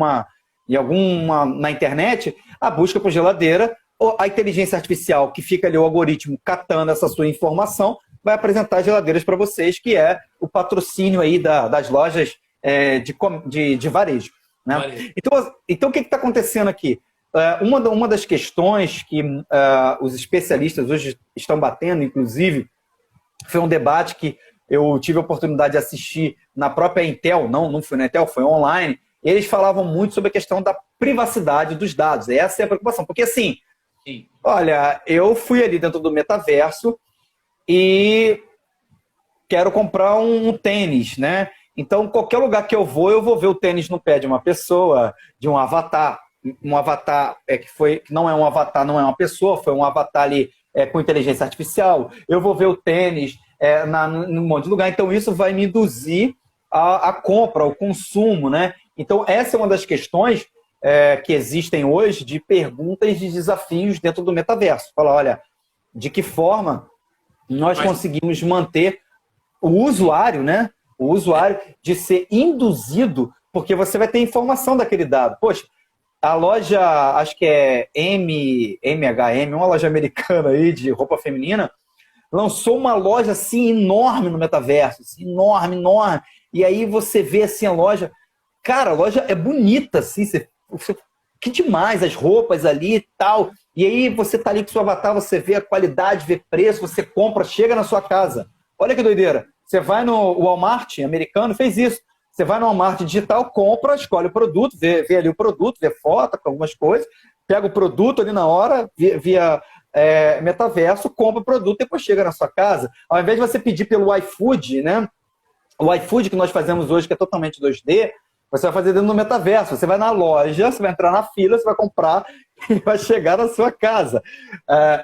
B: na internet, a busca por geladeira, ou a inteligência artificial, que fica ali o algoritmo catando essa sua informação, vai apresentar geladeiras para vocês, que é o patrocínio aí das lojas de varejo. Né? Então, o que está acontecendo aqui? Uma das questões que os especialistas hoje estão batendo, inclusive, foi um debate que eu tive a oportunidade de assistir na própria Intel, não foi na Intel, foi online, e eles falavam muito sobre a questão da privacidade dos dados. Essa é a preocupação, porque assim, olha, eu fui ali dentro do metaverso e quero comprar um tênis, né? Então, qualquer lugar que eu vou ver o tênis no pé de uma pessoa, de um avatar. Um avatar que não é um avatar, não é uma pessoa, foi um avatar ali com inteligência artificial. Eu vou ver o tênis num monte de lugar. Então, isso vai me induzir a compra, ao consumo, né? Então, essa é uma das questões que existem hoje de perguntas e de desafios dentro do metaverso. Fala, olha, de que forma nós conseguimos manter o usuário, né? O usuário de ser induzido, porque você vai ter informação daquele dado. Poxa, a loja, acho que é MHM, uma loja americana aí de roupa feminina, lançou uma loja assim enorme no metaverso, assim, enorme, enorme. E aí você vê assim a loja, cara, a loja é bonita, assim, que demais, as roupas ali e tal. E aí você tá ali com o seu avatar, você vê a qualidade, vê preço, você compra, chega na sua casa. Olha que doideira. Você vai no Walmart americano, fez isso. Você vai no Walmart digital, compra, escolhe o produto, vê ali o produto, vê foto com algumas coisas, pega o produto ali na hora, via metaverso, compra o produto, depois chega na sua casa. Ao invés de você pedir pelo iFood, né? O iFood que nós fazemos hoje, que é totalmente 2D, você vai fazer dentro do metaverso. Você vai na loja, você vai entrar na fila, você vai comprar e vai chegar na sua casa.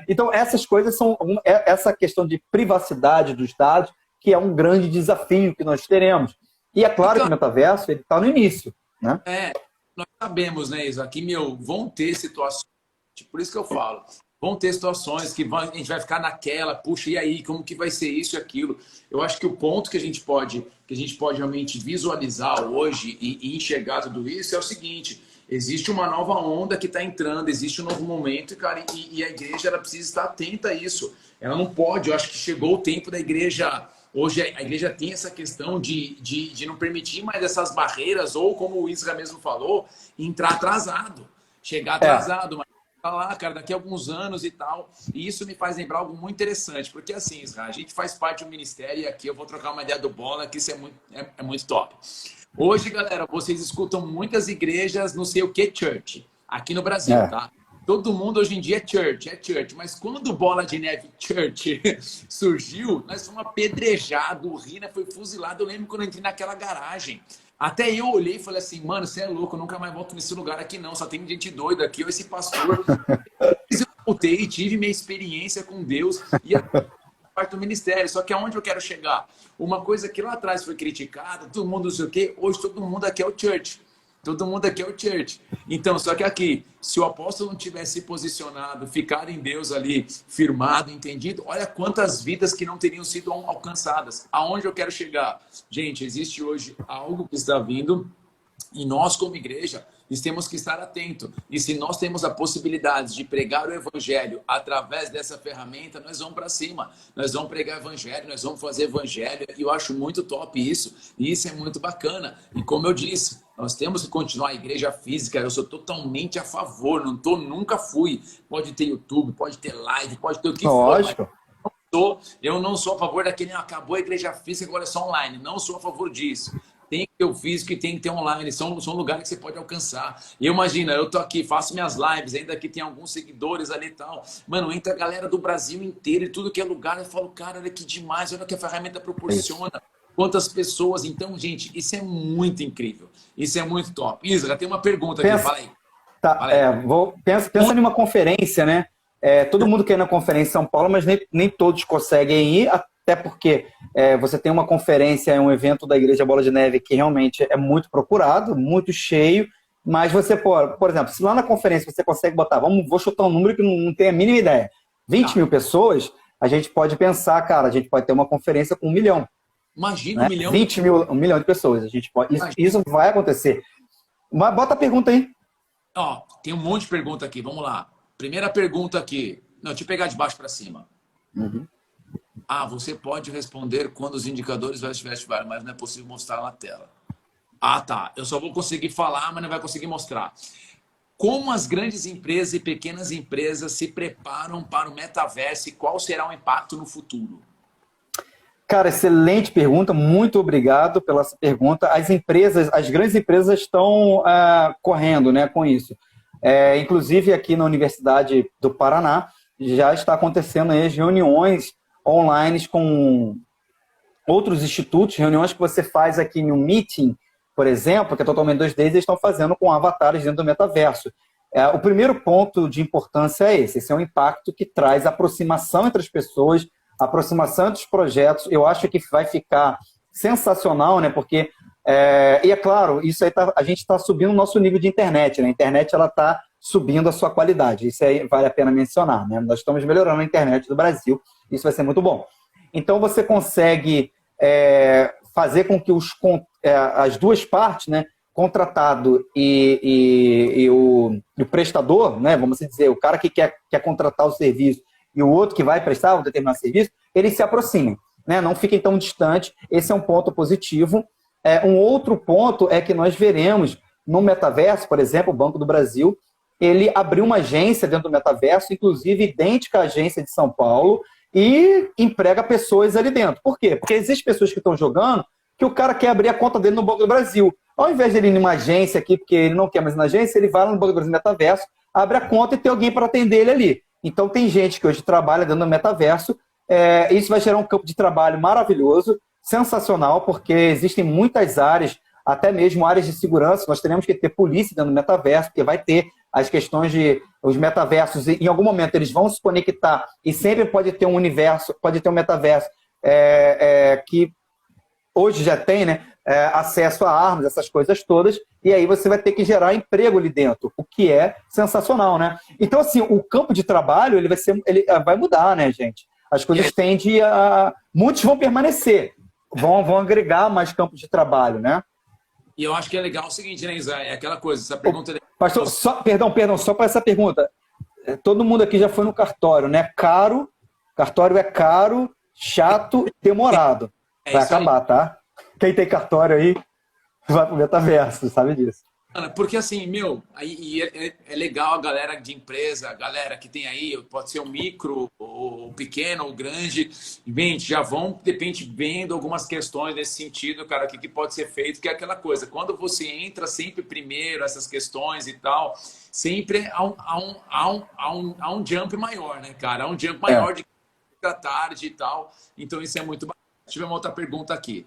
B: Então, essas coisas são... Essa questão de privacidade dos dados, que é um grande desafio que nós teremos. E é claro que o metaverso está no início. Né?
A: Nós sabemos, né, Isa, que, vão ter situações, por isso que eu falo, vão ter situações que a gente vai ficar naquela, puxa, e aí, como que vai ser isso e aquilo? Eu acho que o ponto que a gente pode realmente visualizar hoje e enxergar tudo isso é o seguinte: existe uma nova onda que está entrando, existe um novo momento, cara, e a igreja ela precisa estar atenta a isso. Ela não pode, eu acho que chegou o tempo da igreja Hoje a igreja tem essa questão de não permitir mais essas barreiras, ou como o Isra mesmo falou, entrar atrasado, chegar atrasado, mas tá lá, cara, daqui a alguns anos e tal. E isso me faz lembrar algo muito interessante, porque assim, Isra, a gente faz parte do ministério e aqui eu vou trocar uma ideia do Bola, que isso é muito top. Hoje, galera, vocês escutam muitas igrejas, não sei o que, church, aqui no Brasil, tá? Todo mundo hoje em dia é church. Mas quando o Bola de Neve Church surgiu, nós fomos apedrejados, o Rina foi fuzilado. Eu lembro quando eu entrei naquela garagem. Até eu olhei e falei assim, mano, você é louco, eu nunca mais volto nesse lugar aqui não, só tem gente doida aqui, ou esse pastor. Eu voltei, tive minha experiência com Deus e a parte do ministério. Só que aonde eu quero chegar? Uma coisa que lá atrás foi criticada, todo mundo não sei o quê, hoje todo mundo aqui é o church. Todo mundo aqui é o church. Então, só que aqui, se o apóstolo não tivesse se posicionado, ficado em Deus ali, firmado, entendido, olha quantas vidas que não teriam sido alcançadas. Aonde eu quero chegar? Gente, existe hoje algo que está vindo e nós, como igreja, temos que estar atentos. E se nós temos a possibilidade de pregar o evangelho através dessa ferramenta, nós vamos para cima. Nós vamos pregar o evangelho, nós vamos fazer evangelho. E eu acho muito top isso. E isso é muito bacana. E como eu disse, nós temos que continuar a igreja física. Eu sou totalmente a favor. Nunca fui. Pode ter YouTube, pode ter live, pode ter o que
B: Lógico.
A: for. Eu não sou a favor daquele, acabou a igreja física, agora é só online. Não sou a favor disso. Tem que ter o físico e tem que ter online. São lugares que você pode alcançar. E imagina, eu tô aqui, faço minhas lives, ainda que tem alguns seguidores ali e tal. Mano, entra a galera do Brasil inteiro e tudo que é lugar. Eu falo, cara, olha que demais, olha o que a ferramenta proporciona. Quantas pessoas. Então, gente, isso é muito incrível. Isso é muito top. Isra, tem uma pergunta aqui, fala aí.
B: Tá, pensa numa conferência, né? Todo mundo quer ir na conferência em São Paulo, mas nem todos conseguem ir, até porque você tem uma conferência, um evento da Igreja Bola de Neve que realmente é muito procurado, muito cheio, mas você, por exemplo, se lá na conferência você consegue botar, vou chutar um número que não tem a mínima ideia, 20 mil pessoas, a gente pode pensar, cara, a gente pode ter uma conferência com 1 milhão.
A: Imagina,
B: né?
A: 1 milhão.
B: 1 milhão de pessoas. A gente pode, isso vai acontecer. Mas bota a pergunta aí.
A: Ó, tem um monte de pergunta aqui, vamos lá. Primeira pergunta aqui. Não, deixa eu pegar de baixo para cima.
B: Uhum.
A: Ah, você pode responder quando os indicadores vestibular, mas não é possível mostrar na tela. Ah, tá. Eu só vou conseguir falar, mas não vai conseguir mostrar. Como as grandes empresas e pequenas empresas se preparam para o metaverso e qual será o impacto no futuro?
B: Cara, excelente pergunta. Muito obrigado pela essa pergunta. As grandes empresas estão correndo, né, com isso. Inclusive aqui na Universidade do Paraná já está acontecendo aí as reuniões online com outros institutos, reuniões que você faz aqui em um meeting, por exemplo, que é totalmente 2D, eles estão fazendo com avatares dentro do metaverso. O primeiro ponto de importância é esse. Esse é um impacto que traz aproximação entre as pessoas, aproximação entre os projetos. Eu acho que vai ficar sensacional, né? Porque, e é claro, isso aí a gente está subindo o nosso nível de internet, né? A internet está subindo a sua qualidade. Isso aí vale a pena mencionar, né? Nós estamos melhorando a internet do Brasil. Isso vai ser muito bom. Então, você consegue fazer com que as duas partes, né? Contratado e o prestador, né? Vamos dizer, o cara que quer contratar o serviço e o outro que vai prestar um determinado serviço, eles se aproximem, né? Não fiquem tão distantes. Esse é um ponto positivo. Um outro ponto é que nós veremos no metaverso, por exemplo, o Banco do Brasil, ele abriu uma agência dentro do metaverso, inclusive idêntica à agência de São Paulo, e emprega pessoas ali dentro. Por quê? Porque existem pessoas que estão jogando que o cara quer abrir a conta dele no Banco do Brasil. Ao invés de ele ir numa agência aqui, porque ele não quer mais ir na agência, ele vai lá no Banco do Brasil metaverso, abre a conta e tem alguém para atender ele ali. Então, tem gente que hoje trabalha dentro do metaverso. Isso vai gerar um campo de trabalho maravilhoso, sensacional, porque existem muitas áreas, até mesmo áreas de segurança. Nós teremos que ter polícia dentro do metaverso, porque vai ter as questões de os metaversos. Em algum momento, eles vão se conectar e sempre pode ter um universo, pode ter um metaverso que hoje já tem, né, acesso a armas, essas coisas todas, e aí você vai ter que gerar emprego ali dentro, o que é sensacional, né? Então, assim, o campo de trabalho ele vai mudar, né, gente? As coisas tendem a... Muitos vão permanecer, vão agregar mais campos de trabalho, né?
A: E eu acho que é legal o seguinte, né, Isa? É aquela coisa, essa pergunta...
B: Pastor, perdão, só para essa pergunta. Todo mundo aqui já foi no cartório, né? Cartório é caro, chato, demorado.
A: É
B: Vai
A: isso aí.
B: acabar, tá? Quem tem cartório aí vai pro metaverso, sabe disso.
A: Cara, porque assim, meu, é legal a galera de empresa, a galera que tem aí, pode ser o micro, o pequeno, o grande, gente, já vão, de repente, vendo algumas questões nesse sentido, cara, o que pode ser feito, que é aquela coisa, quando você entra sempre primeiro, essas questões e tal, sempre há um jump maior, né, cara? Há um jump
B: É.
A: maior de da tarde e tal, então isso é muito bacana. Tive uma outra pergunta aqui.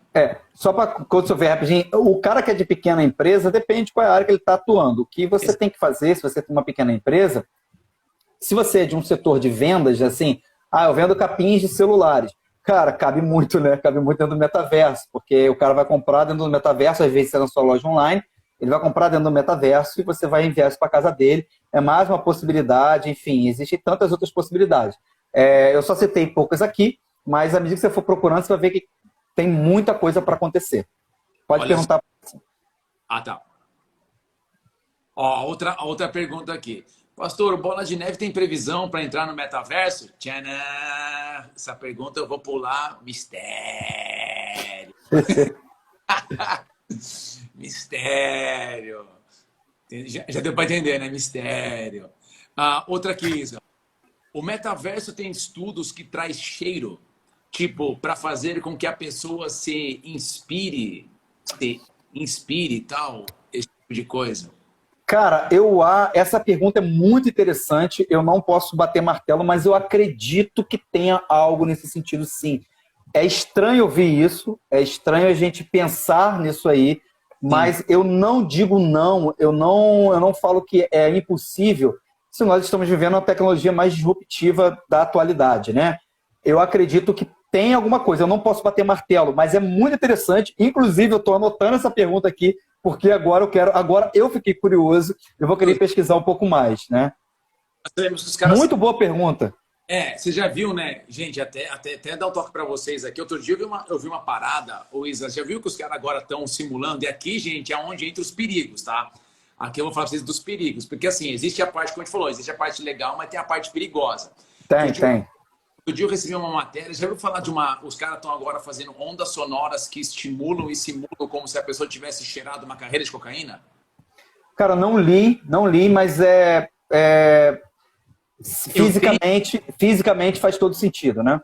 B: Só para resolver rapidinho, o cara que é de pequena empresa, depende qual é a área que ele está atuando. O que você tem que fazer, se você tem uma pequena empresa, se você é de um setor de vendas, assim, eu vendo capinhas de celulares. Cara, cabe muito, né? Cabe muito dentro do metaverso, porque o cara vai comprar dentro do metaverso, às vezes você é na sua loja online, ele vai comprar dentro do metaverso e você vai enviar isso para casa dele. É mais uma possibilidade, enfim, existem tantas outras possibilidades. Eu só citei poucas aqui, mas à medida que você for procurando, você vai ver que tem muita coisa para acontecer. Pode
A: Olha só.
B: perguntar.
A: Ah, tá. Ó, a outra pergunta aqui. Pastor, o Bola de Neve tem previsão para entrar no metaverso? Tchanã! Essa pergunta eu vou pular. Mistério. Mistério. Já deu para entender, né? Mistério. Outra aqui, Isa. O metaverso tem estudos que traz cheiro, tipo, para fazer com que a pessoa se inspire e tal, esse tipo de coisa.
B: Cara, essa pergunta é muito interessante. Eu não posso bater martelo, mas eu acredito que tenha algo nesse sentido, sim. É estranho ouvir isso, é estranho a gente pensar nisso aí,
A: Sim.
B: mas eu não digo não, eu não falo que é impossível, se nós estamos vivendo uma tecnologia mais disruptiva da atualidade, né? Eu acredito que tem alguma coisa, eu não posso bater martelo, mas é muito interessante. Inclusive, eu estou anotando essa pergunta aqui, porque agora eu fiquei curioso, eu vou querer pesquisar um pouco mais, né?
A: Nós sabemos que os caras.
B: Muito boa pergunta.
A: Você já viu, né? Gente, até dar um toque para vocês aqui. Outro dia eu vi uma parada, ô Isa, já viu que os caras agora estão simulando? E aqui, gente, é onde entra os perigos, tá? Aqui eu vou falar para vocês dos perigos. Porque, assim, existe a parte, como a gente falou, existe a parte legal, mas tem a parte perigosa.
B: Tem, tem.
A: Outro dia eu recebi uma matéria, já ouviu falar de os caras estão agora fazendo ondas sonoras que estimulam e simulam como se a pessoa tivesse cheirado uma carreira de cocaína?
B: Cara, não li, mas
A: Eu tenho.
B: fisicamente faz todo sentido, né?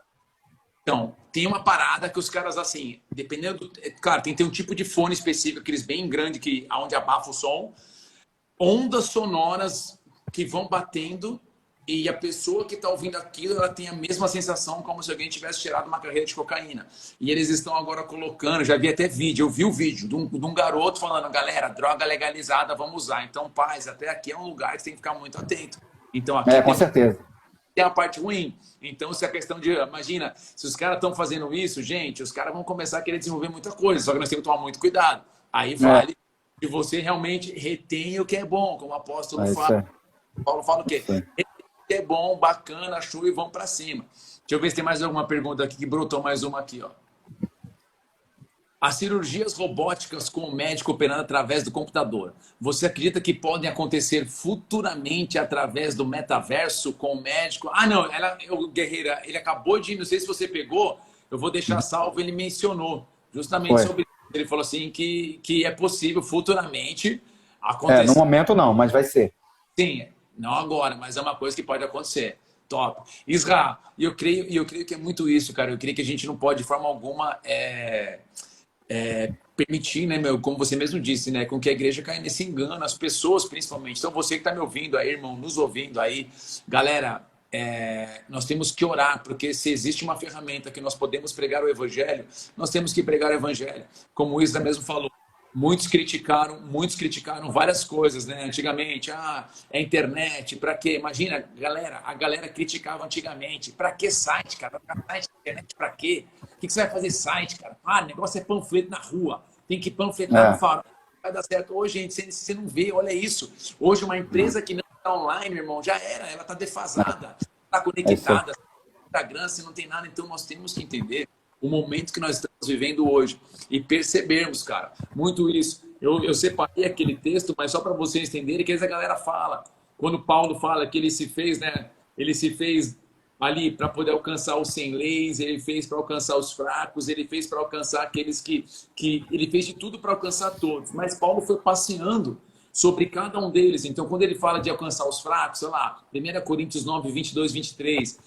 A: Então, tem uma parada que os caras, assim, dependendo claro, tem que ter um tipo de fone específico, aqueles bem grande, onde abafa o som, ondas sonoras que vão batendo e a pessoa que está ouvindo aquilo, ela tem a mesma sensação como se alguém tivesse tirado uma carreira de cocaína. E eles estão agora colocando, já vi até vídeo, eu vi o vídeo de um garoto falando, galera, droga legalizada, vamos usar. Então, paz, até aqui é um lugar que você tem que ficar muito atento. Então, aqui
B: Com certeza.
A: tem a parte ruim. Então, se a questão de, imagina, se os caras estão fazendo isso, gente, os caras vão começar a querer desenvolver muita coisa, só que nós temos que tomar muito cuidado. Aí
B: É,
A: vale de você realmente retém o que é bom, como o apóstolo
B: é isso
A: fala.
B: aí.
A: Paulo fala o quê?
B: Isso aí.
A: É bom, bacana, achou e vamos para cima. Deixa eu ver se tem mais alguma pergunta aqui, que brotou mais uma aqui, ó. As cirurgias robóticas com o médico operando através do computador, você acredita que podem acontecer futuramente através do metaverso com o médico? Não, Guerreira, ele acabou de, não sei se você pegou, eu vou deixar salvo, ele mencionou justamente
B: Foi.
A: sobre isso. Ele falou assim que é possível futuramente
B: No
A: acontecer.
B: momento não, mas vai ser.
A: Sim, não agora, mas é uma coisa que pode acontecer. Top. Isra, eu creio que é muito isso, cara. Eu creio que a gente não pode, de forma alguma, permitir, né, como você mesmo disse, né, com que a igreja caia nesse engano, as pessoas principalmente. Então, você que está me ouvindo aí, irmão, nos ouvindo aí, galera, nós temos que orar, porque se existe uma ferramenta que nós podemos pregar o evangelho, nós temos que pregar o evangelho. Como o Isra mesmo falou, muitos criticaram várias coisas, né? Antigamente, é internet, para quê? Imagina, a galera criticava antigamente. Para que site, cara? Pra site, internet, para quê? O que você vai fazer site, cara? O negócio é panfleto na rua. Tem que panfletar no
B: É,
A: farol. Vai dar certo. Hoje, gente, você não vê, olha isso. Hoje, uma empresa que não está online, meu irmão, já era. Ela está defasada, está
B: é isso aí.
A: conectada. Instagram, se não tem nada, então nós temos que entender o momento que nós estamos vivendo hoje e percebermos, cara, muito isso. Eu separei aquele texto, mas só para vocês entenderem que a galera fala, quando Paulo fala que ele se fez, né? Ele se fez ali para poder alcançar os sem leis, ele fez para alcançar os fracos, ele fez para alcançar aqueles que ele fez de tudo para alcançar todos. Mas Paulo foi passeando sobre cada um deles. Então, quando ele fala de alcançar os fracos, sei lá, 1 Coríntios 9, 22, 23,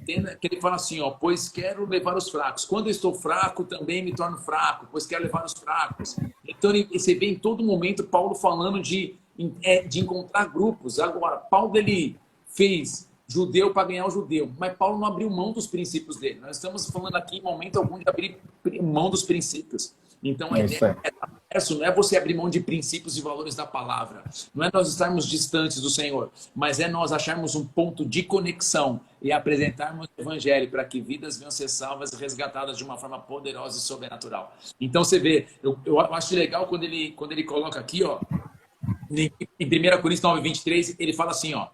A: que ele fala assim, ó, pois quero levar os fracos. Quando eu estou fraco, também me torno fraco, pois quero levar os fracos. Então, você vê em todo momento Paulo falando de encontrar grupos. Agora, Paulo, ele fez judeu para ganhar o judeu, mas Paulo não abriu mão dos princípios dele. Nós estamos falando aqui em momento algum de abrir mão dos princípios. Então, a ideia não é você abrir mão de princípios e valores da palavra. Não é nós estarmos distantes do Senhor, mas é nós acharmos um ponto de conexão e apresentarmos o evangelho para que vidas venham ser salvas e resgatadas de uma forma poderosa e sobrenatural. Então, você vê, eu acho legal quando ele coloca aqui, ó, em 1 Coríntios 9, 23, ele fala assim, ó,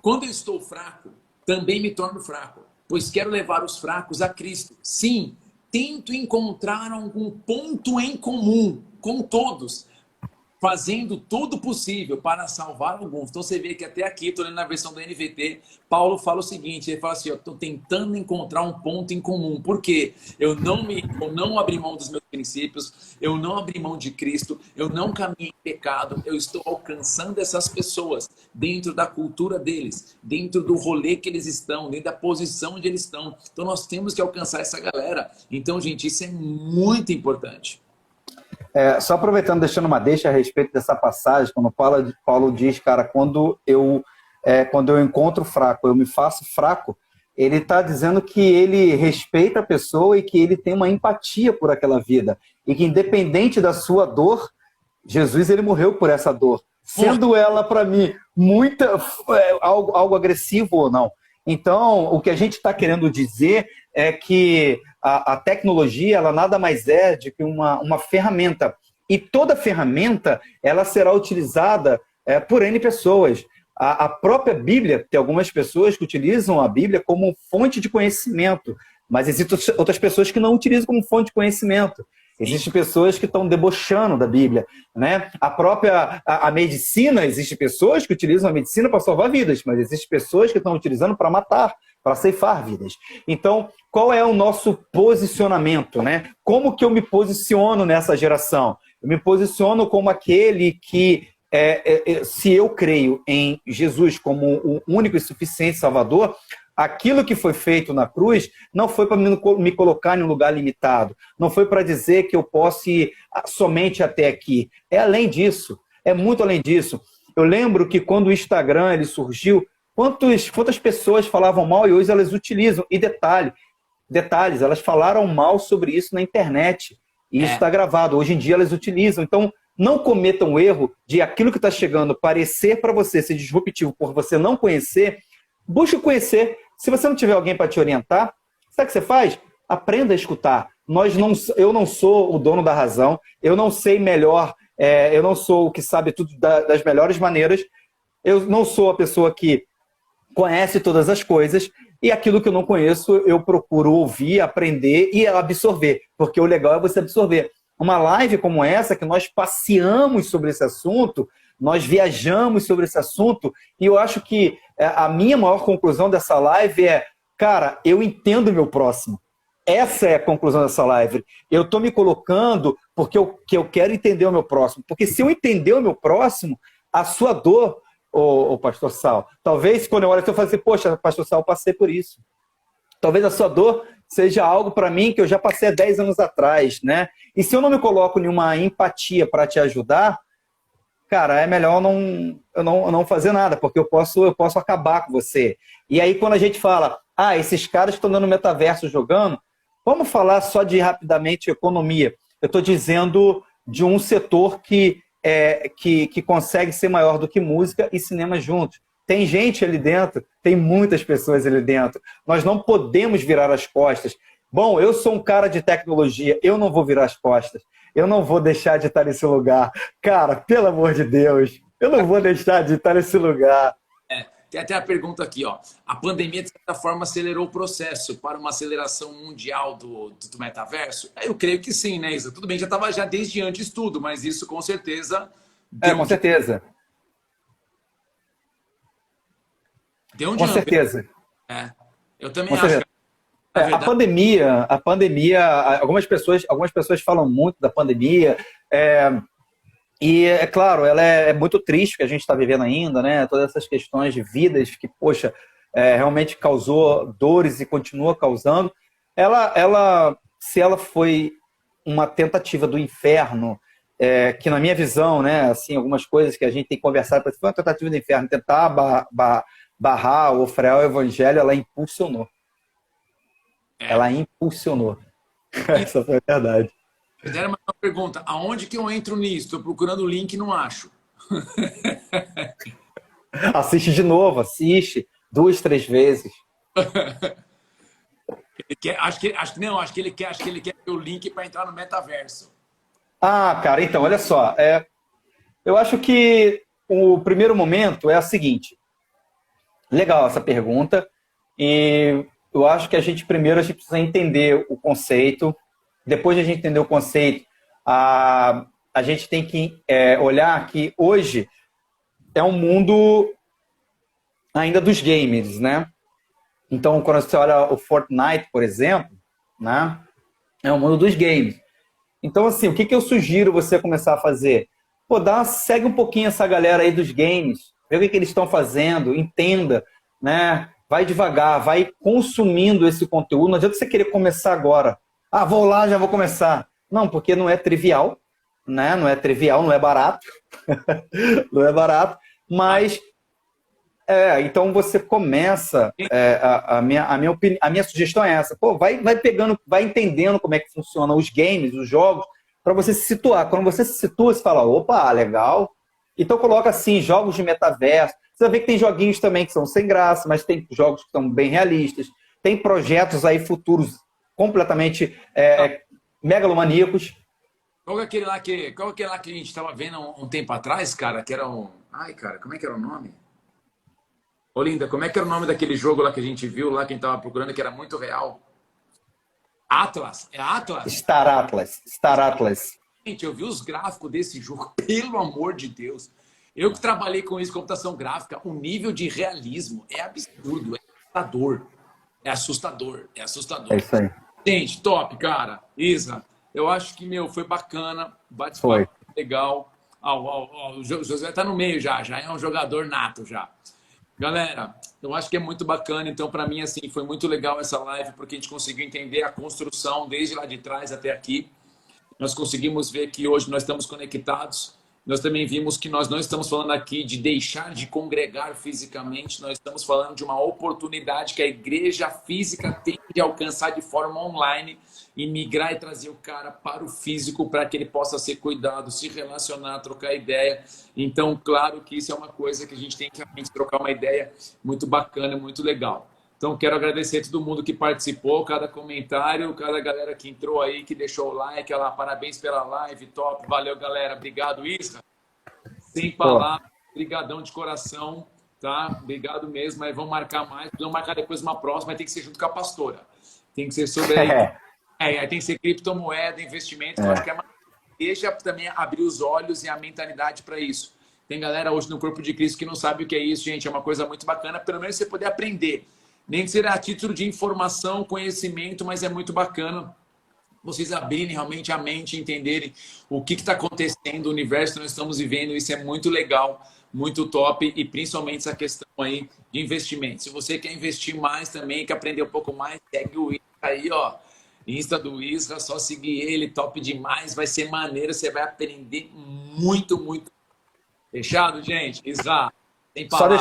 A: quando eu estou fraco, também me torno fraco, pois quero levar os fracos a Cristo. Sim, tento encontrar algum ponto em comum com todos, fazendo todo o possível para salvar alguns. Então você vê que até aqui, estou lendo na versão da NVT, Paulo fala o seguinte, ele fala assim, eu estou tentando encontrar um ponto em comum. Por quê? Eu não abri mão dos meus princípios, eu não abri mão de Cristo, eu não caminhei em pecado, eu estou alcançando essas pessoas dentro da cultura deles, dentro do rolê que eles estão, dentro da posição onde eles estão. Então nós temos que alcançar essa galera. Então, gente, isso é muito importante.
B: Só aproveitando, deixando uma deixa a respeito dessa passagem, quando Paulo diz, cara, quando eu encontro fraco, eu me faço fraco, ele está dizendo que ele respeita a pessoa e que ele tem uma empatia por aquela vida. E que independente da sua dor, Jesus ele morreu por essa dor. Sendo ela, para mim, algo agressivo ou não. Então, o que a gente está querendo dizer é que a tecnologia, ela nada mais é do que uma ferramenta. E toda ferramenta, ela será utilizada por N pessoas. A própria Bíblia, tem algumas pessoas que utilizam a Bíblia como fonte de conhecimento, mas existem outras pessoas que não utilizam como fonte de conhecimento. Existem pessoas que estão debochando da Bíblia, né? A medicina, existem pessoas que utilizam a medicina para salvar vidas, mas existem pessoas que estão utilizando para matar, para ceifar vidas. Então, qual é o nosso posicionamento, né? Como que eu me posiciono nessa geração? Eu me posiciono como aquele que, se eu creio em Jesus como o único e suficiente Salvador, aquilo que foi feito na cruz não foi para me colocar em um lugar limitado, não foi para dizer que eu posso ir somente até aqui. É além disso, é muito além disso. Eu lembro que quando o Instagram ele surgiu, quantas pessoas falavam mal e hoje elas utilizam. E detalhes, elas falaram mal sobre isso na internet. E isso está gravado. Hoje em dia elas utilizam. Então, não cometam o erro de aquilo que está chegando parecer para você ser disruptivo por você não conhecer. Busque conhecer. Se você não tiver alguém para te orientar, sabe o que você faz? Aprenda a escutar. Eu não sou o dono da razão, eu não sei melhor, eu não sou o que sabe tudo das melhores maneiras, eu não sou a pessoa que conhece todas as coisas, e aquilo que eu não conheço, eu procuro ouvir, aprender e absorver, porque o legal é você absorver. Uma live como essa, que nós passeamos sobre esse assunto, nós viajamos sobre esse assunto, e eu acho que a minha maior conclusão dessa live é, cara, eu entendo o meu próximo. Essa é a conclusão dessa live. Eu estou me colocando porque eu quero entender o meu próximo. Porque se eu entender o meu próximo, a sua dor, ô Pastor Sal, talvez quando eu olho, eu falo assim, poxa, Pastor Sal, eu passei por isso. Talvez a sua dor seja algo para mim que eu já passei há 10 anos atrás, né? E se eu não me coloco em uma empatia para te ajudar, cara, é melhor eu não fazer nada, porque eu posso acabar com você. E aí, quando a gente fala, esses caras que estão dando metaverso jogando, vamos falar só de, rapidamente, economia. Eu estou dizendo de um setor que consegue ser maior do que música e cinema juntos. Tem gente ali dentro, tem muitas pessoas ali dentro. Nós não podemos virar as costas. Bom, eu sou um cara de tecnologia, eu não vou virar as costas. Eu não vou deixar de estar nesse lugar. Cara, pelo amor de Deus, eu não vou deixar de estar nesse lugar.
A: Tem até a pergunta aqui, ó. A pandemia, de certa forma, acelerou o processo para uma aceleração mundial do metaverso? Eu creio que sim, né, Isa? Tudo bem, já estava já desde antes tudo, mas isso com certeza...
B: Com certeza.
A: Deu um
B: Com certeza.
A: Eu também
B: Ou
A: acho
B: seja,
A: que, na verdade,
B: a pandemia, algumas pessoas falam muito da pandemia, e é claro, ela é muito triste que a gente está vivendo ainda, né? Todas essas questões de vidas que, poxa, realmente causou dores e continua causando. Se ela foi uma tentativa do inferno, que na minha visão, né, assim, algumas coisas que a gente tem conversado, foi uma tentativa do inferno, tentar barrar ou frear o evangelho, ela impulsionou.
A: é.
B: Ela impulsionou.
A: E
B: Essa foi a verdade.
A: fizeram uma pergunta, aonde que eu entro nisso? Estou procurando o link e não acho.
B: Assiste de novo, assiste 2, 3 vezes.
A: Ele quer, não, acho que ele quer o link para entrar no metaverso.
B: Ah, cara, então, olha só. Eu acho que o primeiro momento é o seguinte. Legal essa pergunta. E eu acho que a gente precisa entender o conceito. Depois de a gente entender o conceito, a gente tem que olhar que hoje é um mundo ainda dos gamers, né? Então, quando você olha o Fortnite, por exemplo, né? É o mundo dos games. Então, assim, o que eu sugiro você começar a fazer? Pô, segue um pouquinho essa galera aí dos games, vê o que eles estão fazendo, entenda, né? Vai devagar, vai consumindo esse conteúdo. Não adianta você querer começar agora. Ah, vou lá, já vou começar. Não, porque não é trivial, né? Não é trivial, não é barato. Não é barato, mas então você começa. A minha sugestão é essa. Pô, vai pegando, vai entendendo como é que funcionam os games, os jogos, para você se situar. Quando você se situa, você fala, opa, legal. Então coloca assim, jogos de metaverso. Você vai ver que tem joguinhos também que são sem graça, mas tem jogos que são bem realistas. Tem projetos aí futuros completamente megalomaníacos.
A: Qual é aquele lá que a gente estava vendo um tempo atrás, cara, que era um. Ai, cara, como é que era o nome? Olinda, como é que era o nome daquele jogo lá que a gente viu lá, quem estava procurando, que era muito real? Atlas. É Atlas?
B: Star Atlas. Star Atlas.
A: Gente, eu vi os gráficos desse jogo, pelo amor de Deus. Eu que trabalhei com isso, computação gráfica, o nível de realismo é absurdo, é assustador. É assustador, é
B: É
A: assustador.
B: isso aí.
A: Gente, top, cara. Isa, eu acho que, foi bacana,
B: Foi.
A: bate-papo legal. O José tá no meio já é um jogador nato já. Galera, eu acho que é muito bacana. Então, para mim, assim, foi muito legal essa live, porque a gente conseguiu entender a construção desde lá de trás até aqui. Nós conseguimos ver que hoje nós estamos conectados. Nós também vimos que nós não estamos falando aqui de deixar de congregar fisicamente, nós estamos falando de uma oportunidade que a igreja física tem de alcançar de forma online e migrar e trazer o cara para o físico para que ele possa ser cuidado, se relacionar, trocar ideia. Então, claro que isso é uma coisa que a gente tem que realmente trocar uma ideia muito bacana, muito legal. Então, quero agradecer a todo mundo que participou, cada comentário, cada galera que entrou aí, que deixou o like. Olha lá, parabéns pela live, top. Valeu, galera. Obrigado, Isra. Sem
B: Pô.
A: palavras, brigadão de coração, tá? Obrigado mesmo. Aí vamos marcar mais. Vamos marcar depois uma próxima, mas tem que ser junto com a pastora. Tem que ser sobre aí tem que ser criptomoeda, investimento, que eu acho que é mais. Deixa também abrir os olhos e a mentalidade para isso. Tem galera hoje no Corpo de Cristo que não sabe o que é isso, gente. É uma coisa muito bacana, pelo menos você poder aprender. Nem que seja a título de informação, conhecimento, mas é muito bacana vocês abrirem realmente a mente e entenderem o que está acontecendo, o universo que nós estamos vivendo. Isso é muito legal, muito top, e principalmente essa questão aí de investimento. Se você quer investir mais também, quer aprender um pouco mais, segue o Isra aí, ó. Insta do Isra, só seguir ele, top demais, vai ser maneiro, você vai aprender muito, muito. Fechado, gente? Isra, tem
B: Só
A: palavras.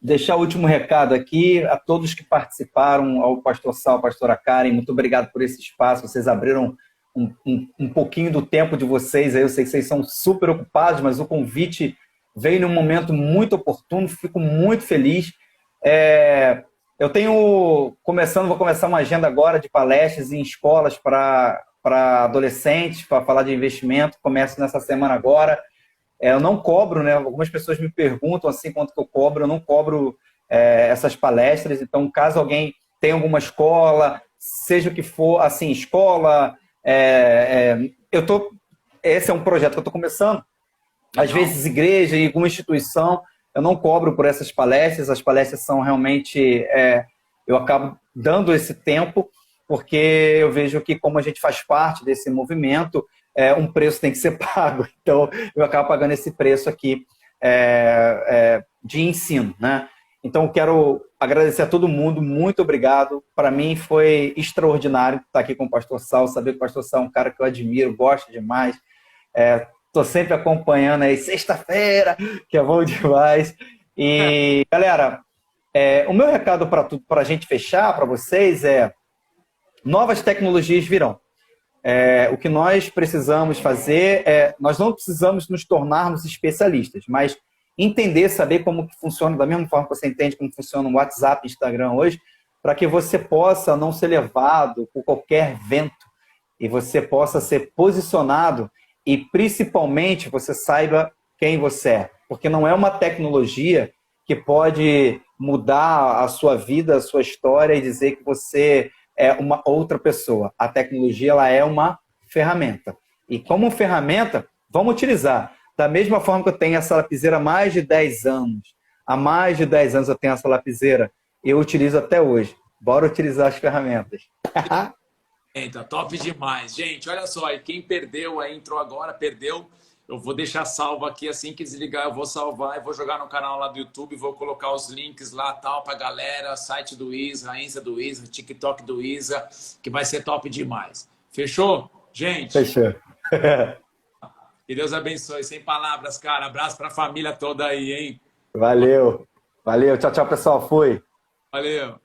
B: deixar o último recado aqui a todos que participaram, ao pastor Sal, pastora Karen, muito obrigado por esse espaço, vocês abriram um pouquinho do tempo de vocês, aí eu sei que vocês são super ocupados, mas o convite veio num momento muito oportuno, fico muito feliz. Eu vou começar uma agenda agora de palestras em escolas para adolescentes, para falar de investimento, começo nessa semana agora. Eu não cobro, né? Algumas pessoas me perguntam assim quanto que eu cobro. Eu não cobro essas palestras. Então, caso alguém tenha alguma escola, seja o que for, assim, escola, esse é um projeto que eu estou começando. Às vezes, igreja e alguma instituição, eu não cobro por essas palestras. As palestras são realmente eu acabo dando esse tempo, porque eu vejo que, como a gente faz parte desse movimento, um preço tem que ser pago. Então, eu acabo pagando esse preço aqui de ensino, né? Então, eu quero agradecer a todo mundo, muito obrigado. Para mim foi extraordinário estar aqui com o Pastor Sal, saber que o Pastor Sal é um cara que eu admiro, gosto demais. Estou sempre acompanhando aí, sexta-feira, que é bom demais. E, galera, o meu recado para a gente fechar, para vocês, novas tecnologias virão. O que nós precisamos fazer nós não precisamos nos tornarmos especialistas, mas entender, saber como que funciona, da mesma forma que você entende como funciona o WhatsApp, Instagram hoje, para que você possa não ser levado por qualquer vento e você possa ser posicionado e, principalmente, você saiba quem você é. Porque não é uma tecnologia que pode mudar a sua vida, a sua história e dizer que você é uma outra pessoa. A tecnologia ela é uma ferramenta. E como ferramenta, vamos utilizar. Da mesma forma que eu tenho essa lapiseira há mais de 10 anos. Há mais de 10 anos eu tenho essa lapiseira. Eu utilizo até hoje. Bora utilizar as ferramentas.
A: Eita, top demais. Gente, olha só, e quem perdeu, aí entrou agora, perdeu. Eu vou deixar salvo aqui, assim que desligar, eu vou salvar e vou jogar no canal lá do YouTube, vou colocar os links lá, tal, pra galera, site do Isra, Insta do Isra, TikTok do Isra, que vai ser top demais. Fechou? Gente?
B: Fechou.
A: Que Deus abençoe. Sem palavras, cara. Abraço pra família toda aí, hein?
B: Valeu. Valeu. Tchau, tchau, pessoal. Fui.
A: Valeu.